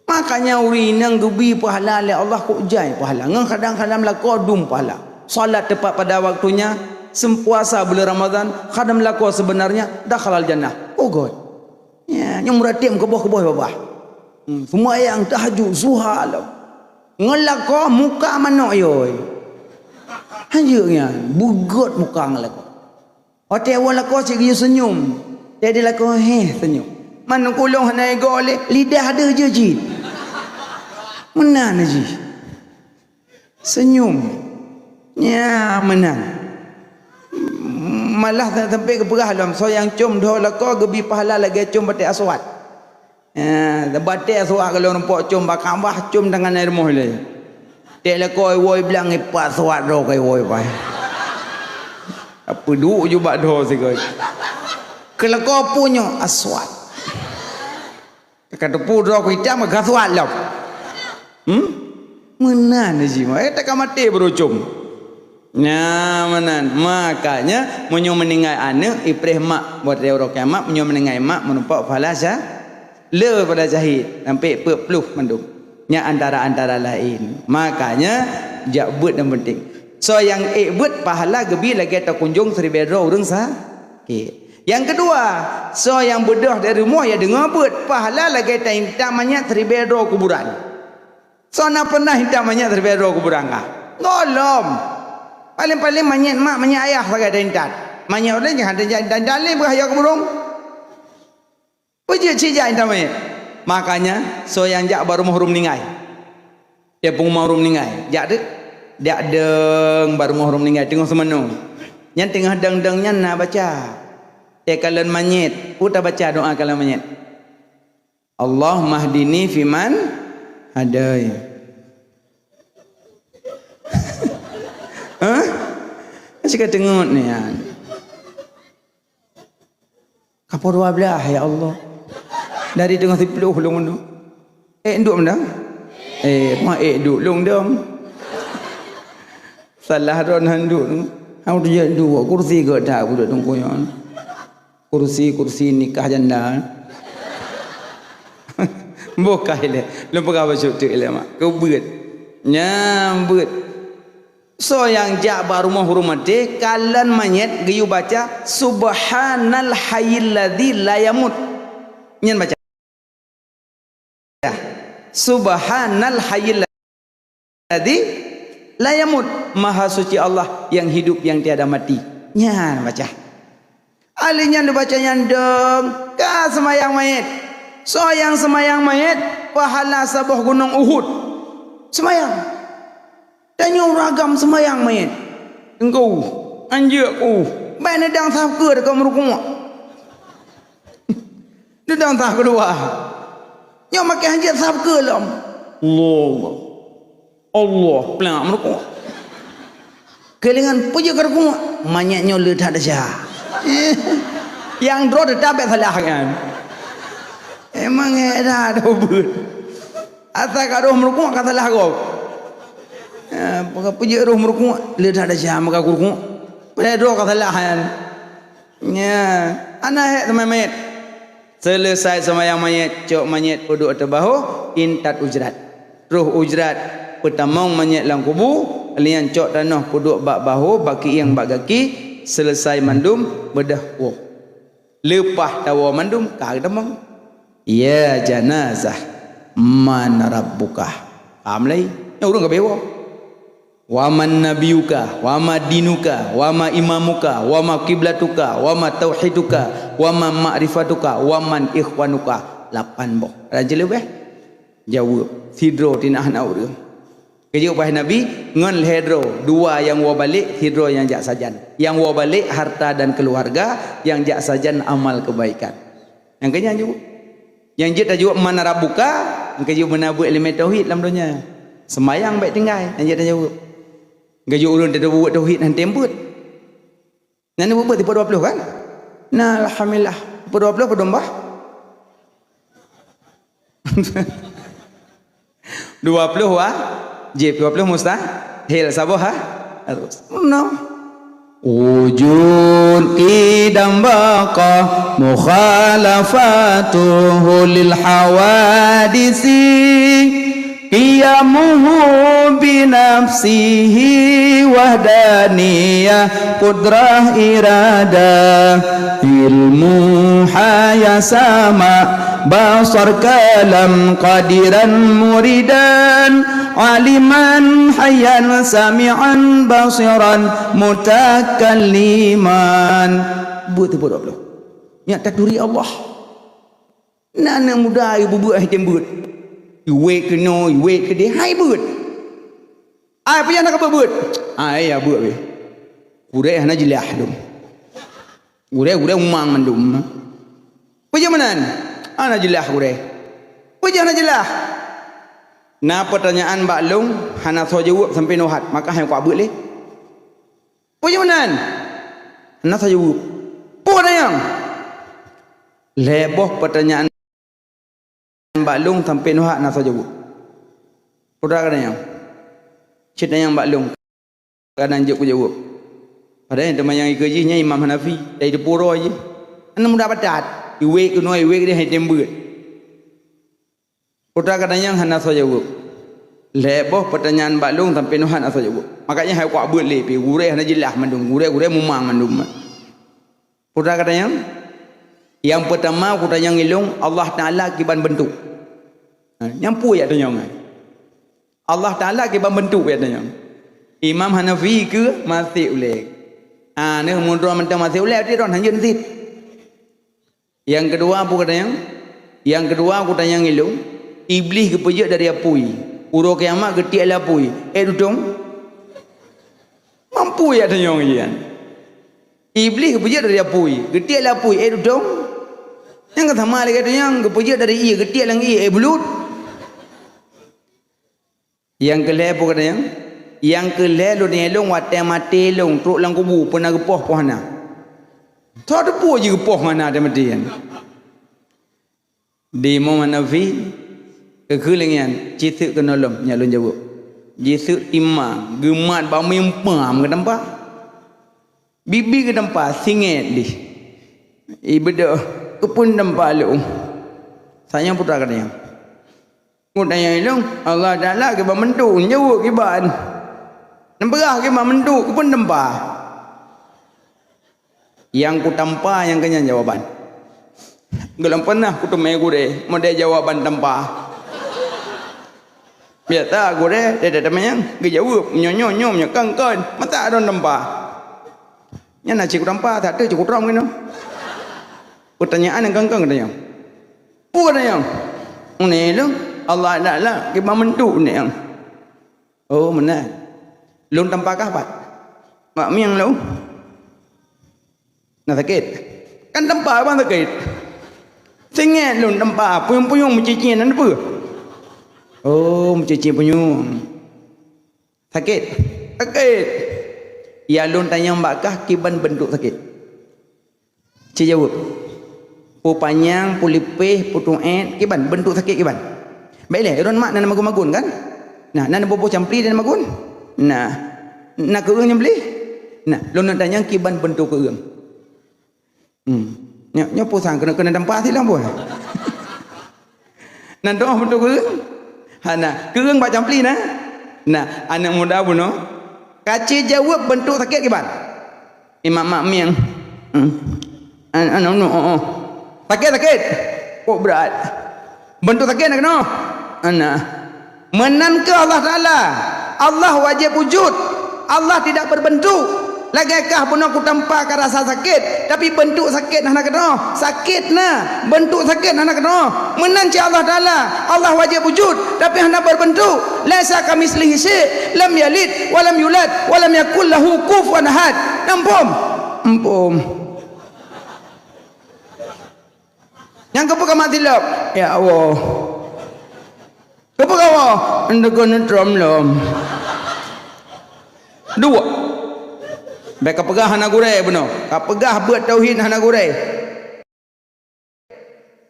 Makanya urinang gebi pahala le Allah kok jai pahala. Ngan kadang-kadang laku dum pahala. Salat tepat pada waktunya, sempuasa bulan Ramadan, kadang laku sebenarnya dah halal jannah. Oh God. Ya, yang muratim ke bawah. Semua yang tahajud zuhal. Ngan laku muka mana yoy? Hanya bugot muka ngelak. Hotel awal lako cik senyum. Jadi lako senyum. Mana kulung hanai gole lidah ada je ji. Menan ji. Senyum. Ya menan. Malah tak sampai ke perah dalam so yang cum dah lako gebi pahala lagi cum batik aswat. Ya, batik aswat kalau nampak cum bakambah cum dengan air moh le. Dia koi woi bilang ipat suat ro kai woi pai. Apa du ju bak do sikoi. Kalau kau punya aswat. Kata pu ro ko hitam ga suat lah. Menan ji mah tak mati berucum. Nya menan. Makanya munyo meninggal anak ipreh mak buat orang kiamat munyo meninggal mak menumpak pahala sah. Le pada jahit sampai 40 mendung. Nya antara lain. Makanya jak buat yang penting. So yang buat pahala gebi lagi terkunjung 1000 orang sah. Okay. Yang kedua, so yang bedah dari rumah ya dengar buat pahala lagi tak banyak 1000 kuburan. So nak pernah tak banyak 1000 kuburan kah? Golom. Paling-paling banyak mak banyak ayah lagi dah. Banyak orang yang ada dan dalil berhaya kuburung. Puji cijai tak banyak. Makanya so yang jak baru mahrum meninggal. Dia pun mahrum meninggal. Jak dia deng baru mahrum meninggal tengok semano. Yang tengah deng-dengnya nak baca. Dia kalian manyet, putar baca doa kalian manyet. Allah mahdini fiman hadai. Hah? Masih tengok ni ya. Kapur 12 ya Allah. Dari tengah 10 long tu. Nduk mendang. Mak duk long dong. Salah ron handuk tu. Hau tu je dua kursi ke dak budak tungku yon. Kursi nikah janda. Bukai le. Lupa apa cuk le mak. Kau beut. Nyambut. So yang jak baru mau hurmati kalian manyet gayu baca subhanal hayyil ladzi la yamut. Nyen baca Subhanal hayyil ladzi la yamut. Maha suci Allah yang hidup yang tiada mati. Nya baca. Alinya dibaca nyandeng ka semayang mayit. So yang semayang mayit pahala sabah gunung Uhud. Semayang. Tanya ragam semayang mayit. Engkau anjakku. Baik nedang tahap ke dekat merukuk. Nedang tahap kedua. Yang makan hajat tahap ke lam. Allah pelang merukuk. Kelingan puja kerukuk. Manyaknya ledah dah. Yang draw tetap salah kan. Emang ada dobut. Asal karo merukuk kata salah kau. Maka puja roh merukuk ledah dah maka kurukuk. Pada draw kata salah kan. Ya, anak sama mayat. Selesai semayang mayat, cok mayat duduk atas bahu, intat ujrat. Roh ujrat pertamang mayat dalam kubu, lian cok tanah duduk bak bahu, baki yang bak kaki. Selesai mandum bedah wo. Lepas tawa mandum ka demang. Ya janazah man rabbuka. Amlai yang urang ka bewa. Wa man nabiyuka wa ma dinuka wa ma imamuka wa ma qiblatuka wa ma tauhiduka wa ma ma'rifatuka wa man ikhwanuka. 8 boh. Raja lebih jawab tidro tinah na urang. Kejuk pai Nabi ngon hedro 2 yang wa balik hidro yang jak sajan. Yang wa balik harta dan keluarga, yang jak sajan amal kebaikan. Yang kenyang juga. Yang jit juga mana rabuka, kejuk menabuh ilmu tauhid dalam dunia. Semayang baik tinggal, yang jit juga. Kejuk ulun tidak buat tauhid dan tembut. Nana buat tipe 20 kan? Nah alhamdulillah. Tipe 20 pedombah. 20 wah. Jip 20 mustahil saboh ha? Terus. No. Wujud idam baqa mukhalafatuhu lil hawadisi qiyamuhu bi nafsihi wahdaniyah qudrah irada ilmu hayasama basar kalam qadiran muridan aliman hayyan sami'an basiran mutakalliman. Buat tu bodoh. Nya takduri Allah. Nana muda ibu buat hitam buat. Iwe kena, iwe ke dia hai buat. Ai apa yang nak buat? Ai ya buat we. Gure hana jilah dum. Gure umang mandum. Puja manan? Ana jilah gure. Puja hana jilah. Nah pertanyaan Mbak Long hana so jawab sampai nohat maka hang kuat buat le. Puja manan? Hana so jawab. Puan yang leboh pertanyaan Mbak Long sampai nohat hana so jawab. Putra kan yang cerita yang Mbak Long kadang jawab. Padahal teman yang kerjanya Imam Hanafi dari Depuro aje. Anda mudah padat. Iwe ke no iwe dia hitam buat. Putra katanya hana so jawab. Leboh pertanyaan Mbak Long sampai no hana so jawab. Makanya hai kuat buat le pi gure hana jelah mandung gure mumang mandum. Putra katanya yang pertama kutanya ngilung Allah Taala kiban bentuk. Nyampu ya tanya. Allah Taala kiban bentuk ya tanya. Imam Hanafi ke masih ulek. Ni mundra mentang masih ulek dia ron hanjun sit. Yang kedua apa katanya? Yang kedua kutanya ngilung Iblis kepejak dari apui. Uro kiamat getik lah apui. Dudung. Mampu ya tanya orang. Iblis kepejak dari apui. Getik lah apui. Dudung. Yang kata sama lagi katanya. Kepejak dari ia. Getik lah ia. Belut. Yang kelih apa katanya? Yang kelih lu ni long watai mati long. Truk lang kubu. Pernah gepoh pohana. Tak ada pun je gepoh mana ada mati kan. Di Imam Hanafi kekelingan cituk kenolom nyalun jawab jisu imam gemat ba mempam ke tempat bibi ke tempat singet di ibadah kepun tempat lu saya putra katanya mudanya ilung Allah Taala ke ba mentu jawab ke ban nembah ke ba mentu kepun tempat yang ku tanpa yang kenya jawaban gelam pernah ku temai gure model jawaban tanpa Biar tak aku deh, dia mayang, dia jawab, nyom kang, mata ada nampak. Nya nak cikgu nampak, tak ada cikgu ram kan? Pertanyaan yang kang katanya. Puan yang, ni lu, Allah ada lah, kita mendu ni yang. Oh mana? Lu nampak apa? Mak miang lu, nak sakit? Kan nampak apa sakit? Sengit lu nampak, puyung mencicin apa? Oh, mencuci penyum. Sakit? Sakit. Ya lun tanya mbakah kiban bentuk sakit? Cik jawab. Pu panjang, pu lipih, pu tuet, kiban bentuk sakit kiban. Baiklah, iron mak nana magun kan? Nah, nana bobo campli dan magun. Nah, nak keung nyambli. Nah, lun tanya kiban bentuk keung. Nya pusang kena dampak silang pun. Nan doa bentuk keung. Hana, kereng baca campli nah. Nah, anak muda pun no. Kaci jawab bentuk sakit ke ban? Imam makmi yang no. Sakit. Kok berat? Bentuk sakit nak no? Anak. Menan ke Allah Taala? Allah wajib wujud. Allah tidak berbentuk. Lagakah pun aku tampak rasa sakit, tapi bentuk sakit nak kena. Sakit nah, bentuk sakit nak kena. Menanci Allah Taala, Allah wajib wujud, tapi hendak berbentuk. Laisa kamitslihi syai', lam yalid wa lam yulad wa lam yakul lahu kufuwan ahad. Ampun. Yang kepuka mati lop. Ya Allah. Kepuka Allah. Anda kena tromlom. Dua. Baik kapegah hana gurai benar. Kapegah buat tauhid hana gurai.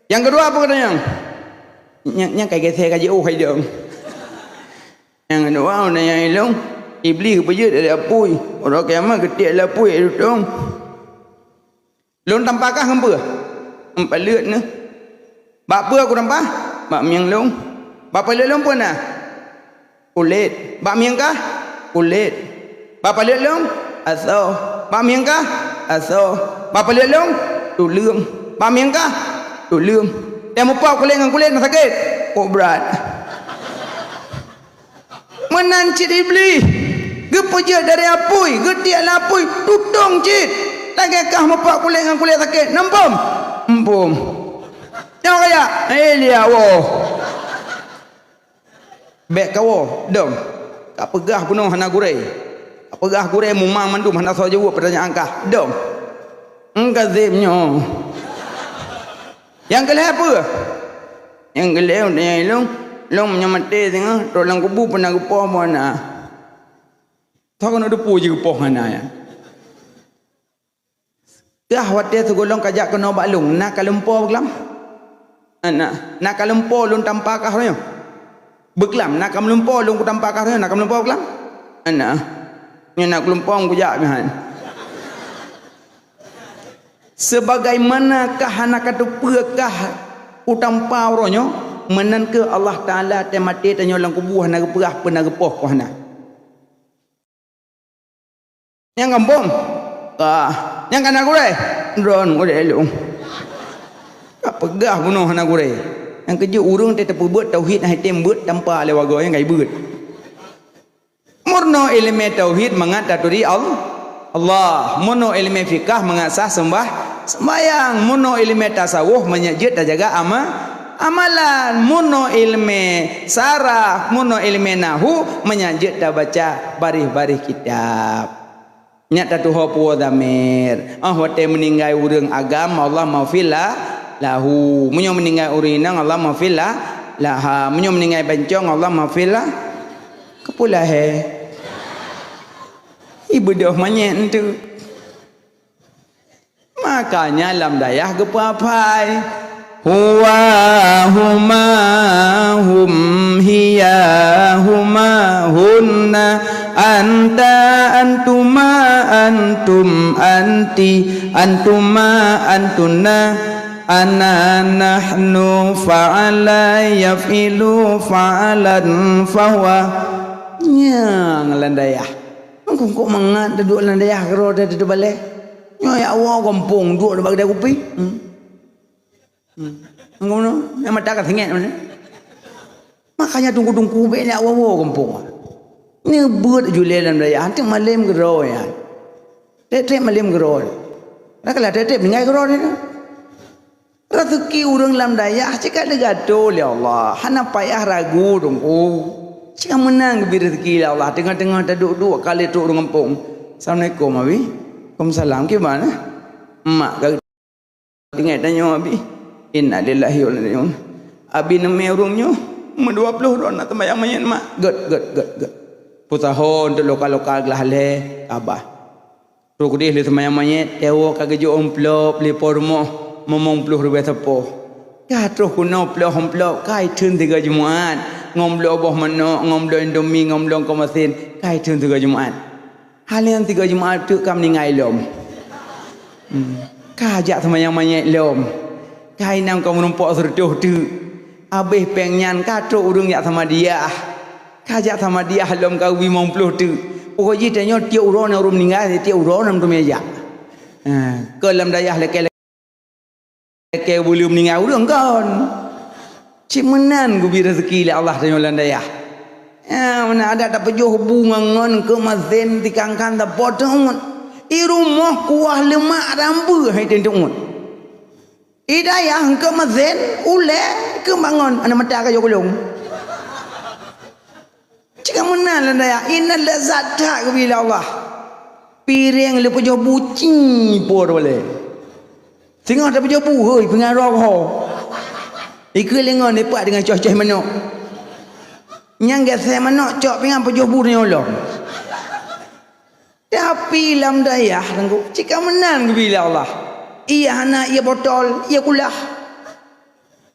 Yang kedua apa katanya? Yang kayak saya kaji oh hai dong. Yang kedua orang yang ilung iblis kepejut dari apui. Orang kiamat ketik lah apui itu dong. Lun tampakah hampa? Empat lut ni. Bak apa aku nampak? Bak miang long. Bapa lut long pun nah. Kulit. Bak miang kah? Kulit. Bapa lut long? Aso. Bak miang kah? Aso. Bapa lut long? Tulung. Bak miang kah? Tulung. Yang mupau kulit dengan kulit nak sakit? Kok berat? Menancit iblis. Gepejut dari apui. Getiak lah apui. Tutung cit. Lagakah mupau kulit dengan kulit sakit? Nampum? Nampum. Yang kaya? Dia wah. Bek kau dong. Tak pegah penuh hana gurai. Tak pegah gurai mumang mandum hana so jawab pertanyaan kah. Dong. Engkau zimnya. Yang kelih apa? Yang kelih dia long menyamati tengah rolang kubu pernah gepoh mana. Tak kena depu je gepoh mana ya. Dah wadah tu golong kajak kena balung nak kalempor kelam. Nak kalempor lun tanpa kahnya. Beklam nak kalempor lun ku tanpa kahnya nak kalempor kelam. Nak kalempor ku jak kan. Sebagaimanakah anak kata pekah utampa orangnya menan ke Allah Taala temati tanya lang kubuh na geperah pernah gepoh ko hana. Yang kampung yang kana gure drone gure elung. Ka pegah bunuh hana gure. Yang kerja urang teh buat tauhid hai tem buat tanpa le wago yang gai buat. Murno ilmu tauhid mengat dari Allah, mono ilmu fikah mengasah sembahyang, mono ilmu tasawuf menyajud dan jaga amalan, mono ilmu sarah, mono ilmu nahu menyajud dan baca baris-baris kitab. Nyata tuho puwa damir. Wate meninggal urang agama Allah maufillah lahu. Munyo meninggal urinang Allah maufillah laha. Munyo meninggal bencong Allah maufillah kepulah ibu dah manyet tu. Makanya lam dayah gepapai. Huwa huma hum hiya huma hunna anta antuma antum anti antuma antuna ana nahnu fa'ala yafilu fa'alan fahuwa yang landayah. Kok mangat duduk dalam dayah kero dah duduk balik. Ya Allah kampung duduk bagi dia kopi. Ngono, yang mata kat sengit mana? makanya tunggu-tunggu banyak wawo kampung. Ni buat jualan raya, nanti malam gerau ya. Tetep malam gerau. Nak kalau tetep dengan gerau ni. Rezeki orang lam daya, cakap legato ya Allah. Hana payah ragu tunggu. Cakap menang lebih rezeki ya Allah. Tengah-tengah duduk kali tu orang kampung. Assalamualaikum abi. Waalaikumsalam. Gimana? Mak kata ingat tanya abi. Inna lillahi wa inna ilaihi raji'un. Abi nama orangnya 20 orang nak tembayang mayat mak. Ged. Putahon tu lokal-lokal gelale abah. Rukudih li tembayang mayat, tewo kagejo omplop li pormo momong puluh ribu tepo. Ya terus kuno omplop kai tun 3 Jumaat. Ngomlo boh mano, ngomlo Indomie, ngomlo komasin, kai tun 3 Jumaat. Halian 3 Jumaat tu kam ningai lom. Kajak tembayang mayat lom. Kai nam kau menumpuk serduh tu. Habis pengnyan katruk urung yak sama dia. Kajak sama dia halom kau 50 tu. Pokoknya tanya tiap urang orang meninggal tiap urang nam tu meja. Ke dalam dayah leke boleh meninggal urang kan. Cik menan gu bi rezeki le Allah tanya dalam dayah. Mana ada tak pejuh bungangan ke mazin tikangkan tak potong. I rumah kuah lemak rambu hai tentung. Idayah ke mazin ule ke bangun ana mata ka yo kulung. Cakap menang lah daya. Inna lazat tak bila Allah. Piring lepas jauh buci pun boleh. Tengah tak jauh buh. Pengarah kau. Ikut lengan lepak dengan cah-cah manok. Yang saya manok cak pengang pejauh buh ni Allah. Tapi lam daya. Cakap menang bila Allah. Ia anak, ia botol, ia kulah.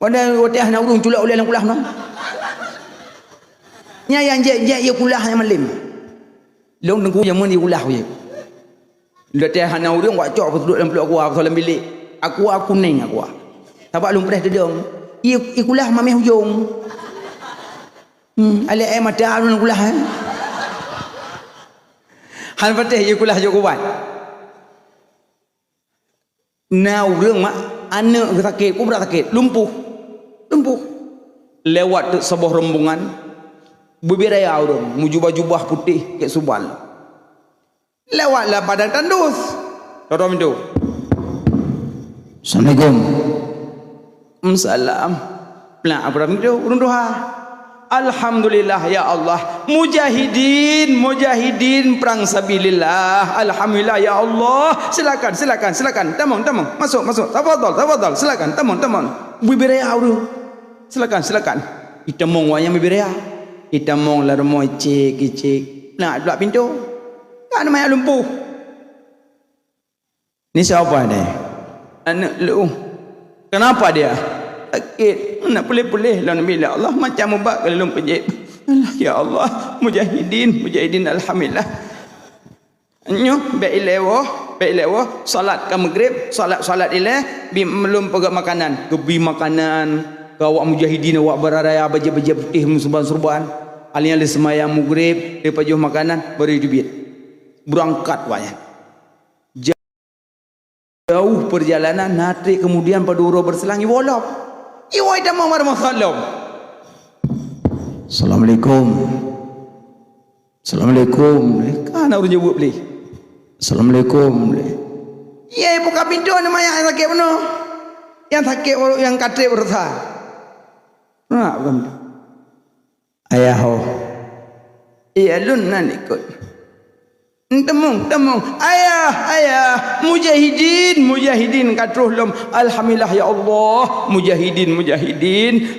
Pada waktu anak urung culak oleh dalam kulah no. Yang ia kulah yang malim. Long tengku yang mana ia kulah je. Lepas hana urang buat cok duduk dalam peluk aku dalam bilik. Aku kuning aku. Tapak lum pedas dedong. Ia kulah mameh hujung. Ale mata alun kulah. Han patih ia kulah jo kuat. Nah urang mak anak sakit, ku berat sakit, lumpuh. Lewat sebuah rombongan berbiraya orang mujubah-jubah putih ke subal. Lewatlah badan tandus. Tolong itu. Assalamualaikum. Assalam. Pelak apa itu? Urung doa. Alhamdulillah ya Allah. Mujahidin perang sabilillah. Alhamdulillah ya Allah. Silakan. Tamang. Masuk. Tafadhal. Silakan. Tamang. Berbiraya orang. Silakan. Kita mong wayang berbiraya. Kita mong la rumah cek. Nak belak pintu. Kan mayat lumpuh. Ni siapa ni? Anak lu. Kenapa dia? Sakit. Nak pulih lah Nabi Allah macam ubak kalau lumpuh. Ya Allah, mujahidin alhamdulillah. Nyo baik lewo salat ke maghrib, salat ile belum pegang makanan, gebi makanan. Awak mujahidin awak beraraya baja-baja putih surban-surban. Alih-alih semayang maghrib, lepas juh makanan baru dibit. Berangkat wayang. Jauh perjalanan natrik kemudian paduro berselang iwolop. Iwai dah mau masalam. Assalamualaikum. Kan orang jawab beli. Assalamualaikum. Ya buka pintu nama yang sakit penuh. Yang sakit yang katrik berusaha. Nak bukan. Ayah ho. Iya lun nan ikut. Temung. Ayah. Mujahidin katruh lom. Alhamdulillah ya Allah. Mujahidin.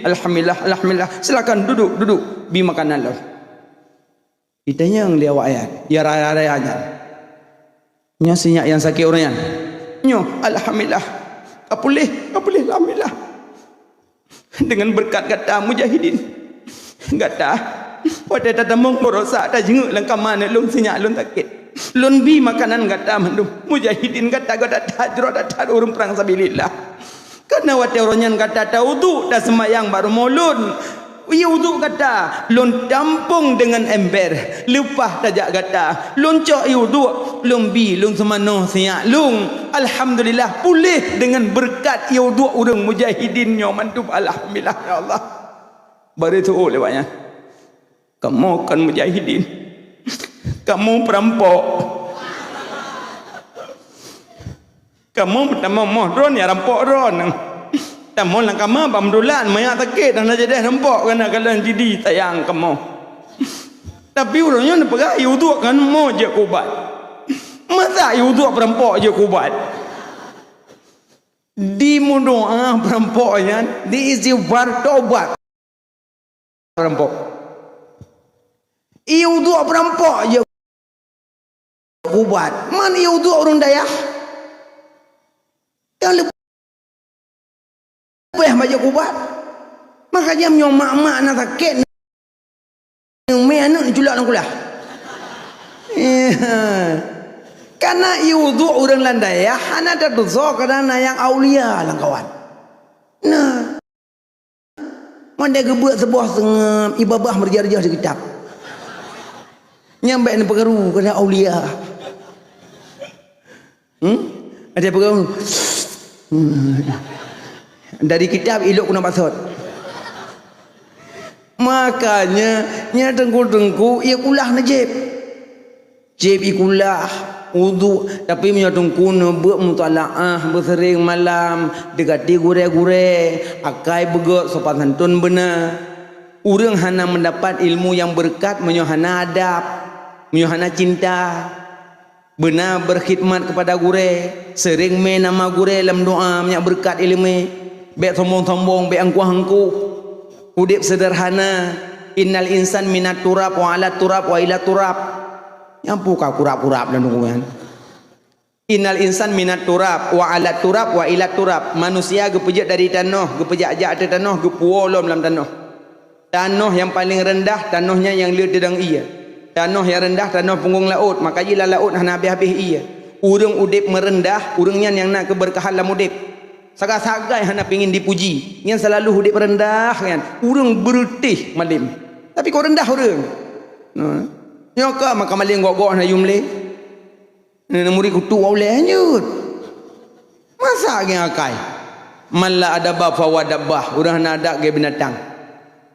Alhamdulillah. Silakan duduk. Bi makanan lo. Ditanya yang dia awak ayat. Ya raya-rayanya. Nya sinyak yang sakit orang yang. Nyo alhamdulillah. Kapulih alhamdulillah. Dengan berkat kata mujahidin. Kata pada tatamong borosa tak jenguk langkah mana lung sinyak lung sakit. Lun bi makanan kata mandum mujahidin kata tak urung perang sabilillah. Karena wate oronyan kata tahu tu dah semayang baru molun. Ia wudu kata lun tampung dengan ember lupa tajak kata lun cok wudu lun bi lun semano siak lung alhamdulillah pulih dengan berkat wudu urang mujahidin nyo mantub alhamdulillah ya Allah. Baru itu lewatnya. Kamu kan mujahidin. Kamu perampok. Kamu pertama mohron ya rampok ron. Tamu lang kamu pamdulan maya takit dan jadi rampok kena kalian jadi tayang kamu. Tapi orangnya nak pegang yudu kan mau je kubat. Masa yudu perampok je kubat. Di mudoa perampoknya diisi wartobat perampok. Yudu perampok je kubat. Man yudu orang daya. Yang lebih banyak kubat. Makanya nyom mak-mak nak sakit me anak julak nang kulah. Karena yudu orang landaya hana ada dosa kerana yang aulia lang kawan. Nah. Mana gebuat sebuah sengam ibabah merjah-rejah di kitab. Nyampe ni pengaruh kerana aulia. Ada pengaruh. Dari kitab ilok kuna pasot. Makanya nya tengku-tengku ia kulah najib. Jib ikulah wudu tapi nya tengku ne buat mutalaah bersering malam dekati gure-gure akai begok sopan santun benar. Urang hana mendapat ilmu yang berkat menyohana adab, menyohana cinta. Benar berkhidmat kepada gure, sering main nama gure dalam doa banyak berkat ilmu. Bek sombong-sombong, bek angkuh-angkuh. Udip sederhana. Innal insan minat turab wa ala turab wa ila turab. Nyampu kau kurap-kurap dan nungguan. Innal insan minat turab wa ala turab wa ila turab. Manusia gepejak dari tanah, gepejak-jak dari tanah, gepuolom dalam tanah. Tanah yang paling rendah, tanahnya yang liut dedang ia. Tanah yang rendah, tanah punggung laut. Makanya laut hana habis-habis ia. Urang udip merendah, urangnya yang nak keberkahan dalam udip. Sagai-sagai hana pingin dipuji. Yang selalu udip rendah kan. Urang berutih malim. Tapi kau rendah urang. Nyoka maka maling gok-gok na yumle. Muri kutu oleh hanyut. Masa yang akai. Malla adabah fawadabah. Urang hana ada ke binatang.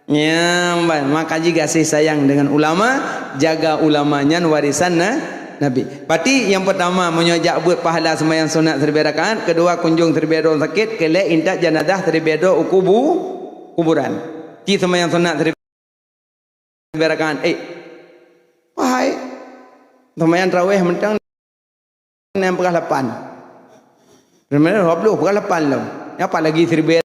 Nyamban, maka jika kasih sayang dengan ulama, jaga ulamanya warisan Nabi. Pati yang pertama menyojak buat pahala sembahyang sunat 1000 rakaat, kedua kunjung 1000 orang sakit, kelak intak jenazah 1000 kuburan. Ti sembahyang sunat 1000 rakaat. Wahai sembahyang tarawih mentang 6/8. Sebenarnya 20/8 lo. Apa lagi 1000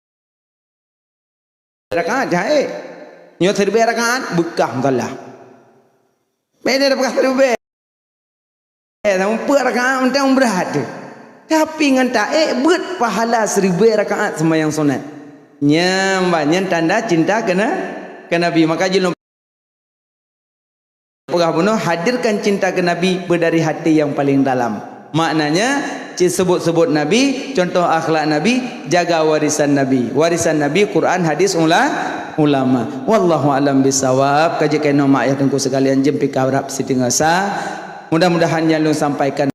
rakaat jahit. Nyo 1000 rakaat bekah mutallah. Beda dah bekah 1000. Sampai rakaat mentang berat. Tapi nganta bet pahala 1000 rakaat sembahyang sunat. Nyambanyan tanda cinta kena Nabi. Maka jelum pegah bunuh hadirkan cinta ke Nabi berdari hati yang paling dalam. Maknanya sebut-sebut Nabi, contoh akhlak Nabi, jaga warisan Nabi. Warisan Nabi Quran, hadis, ulama. Wallahu alam bisawab. Kaji kena mak ayah tengku sekalian jempi kawarap sitingasa. Mudah-mudahan yang lu sampaikan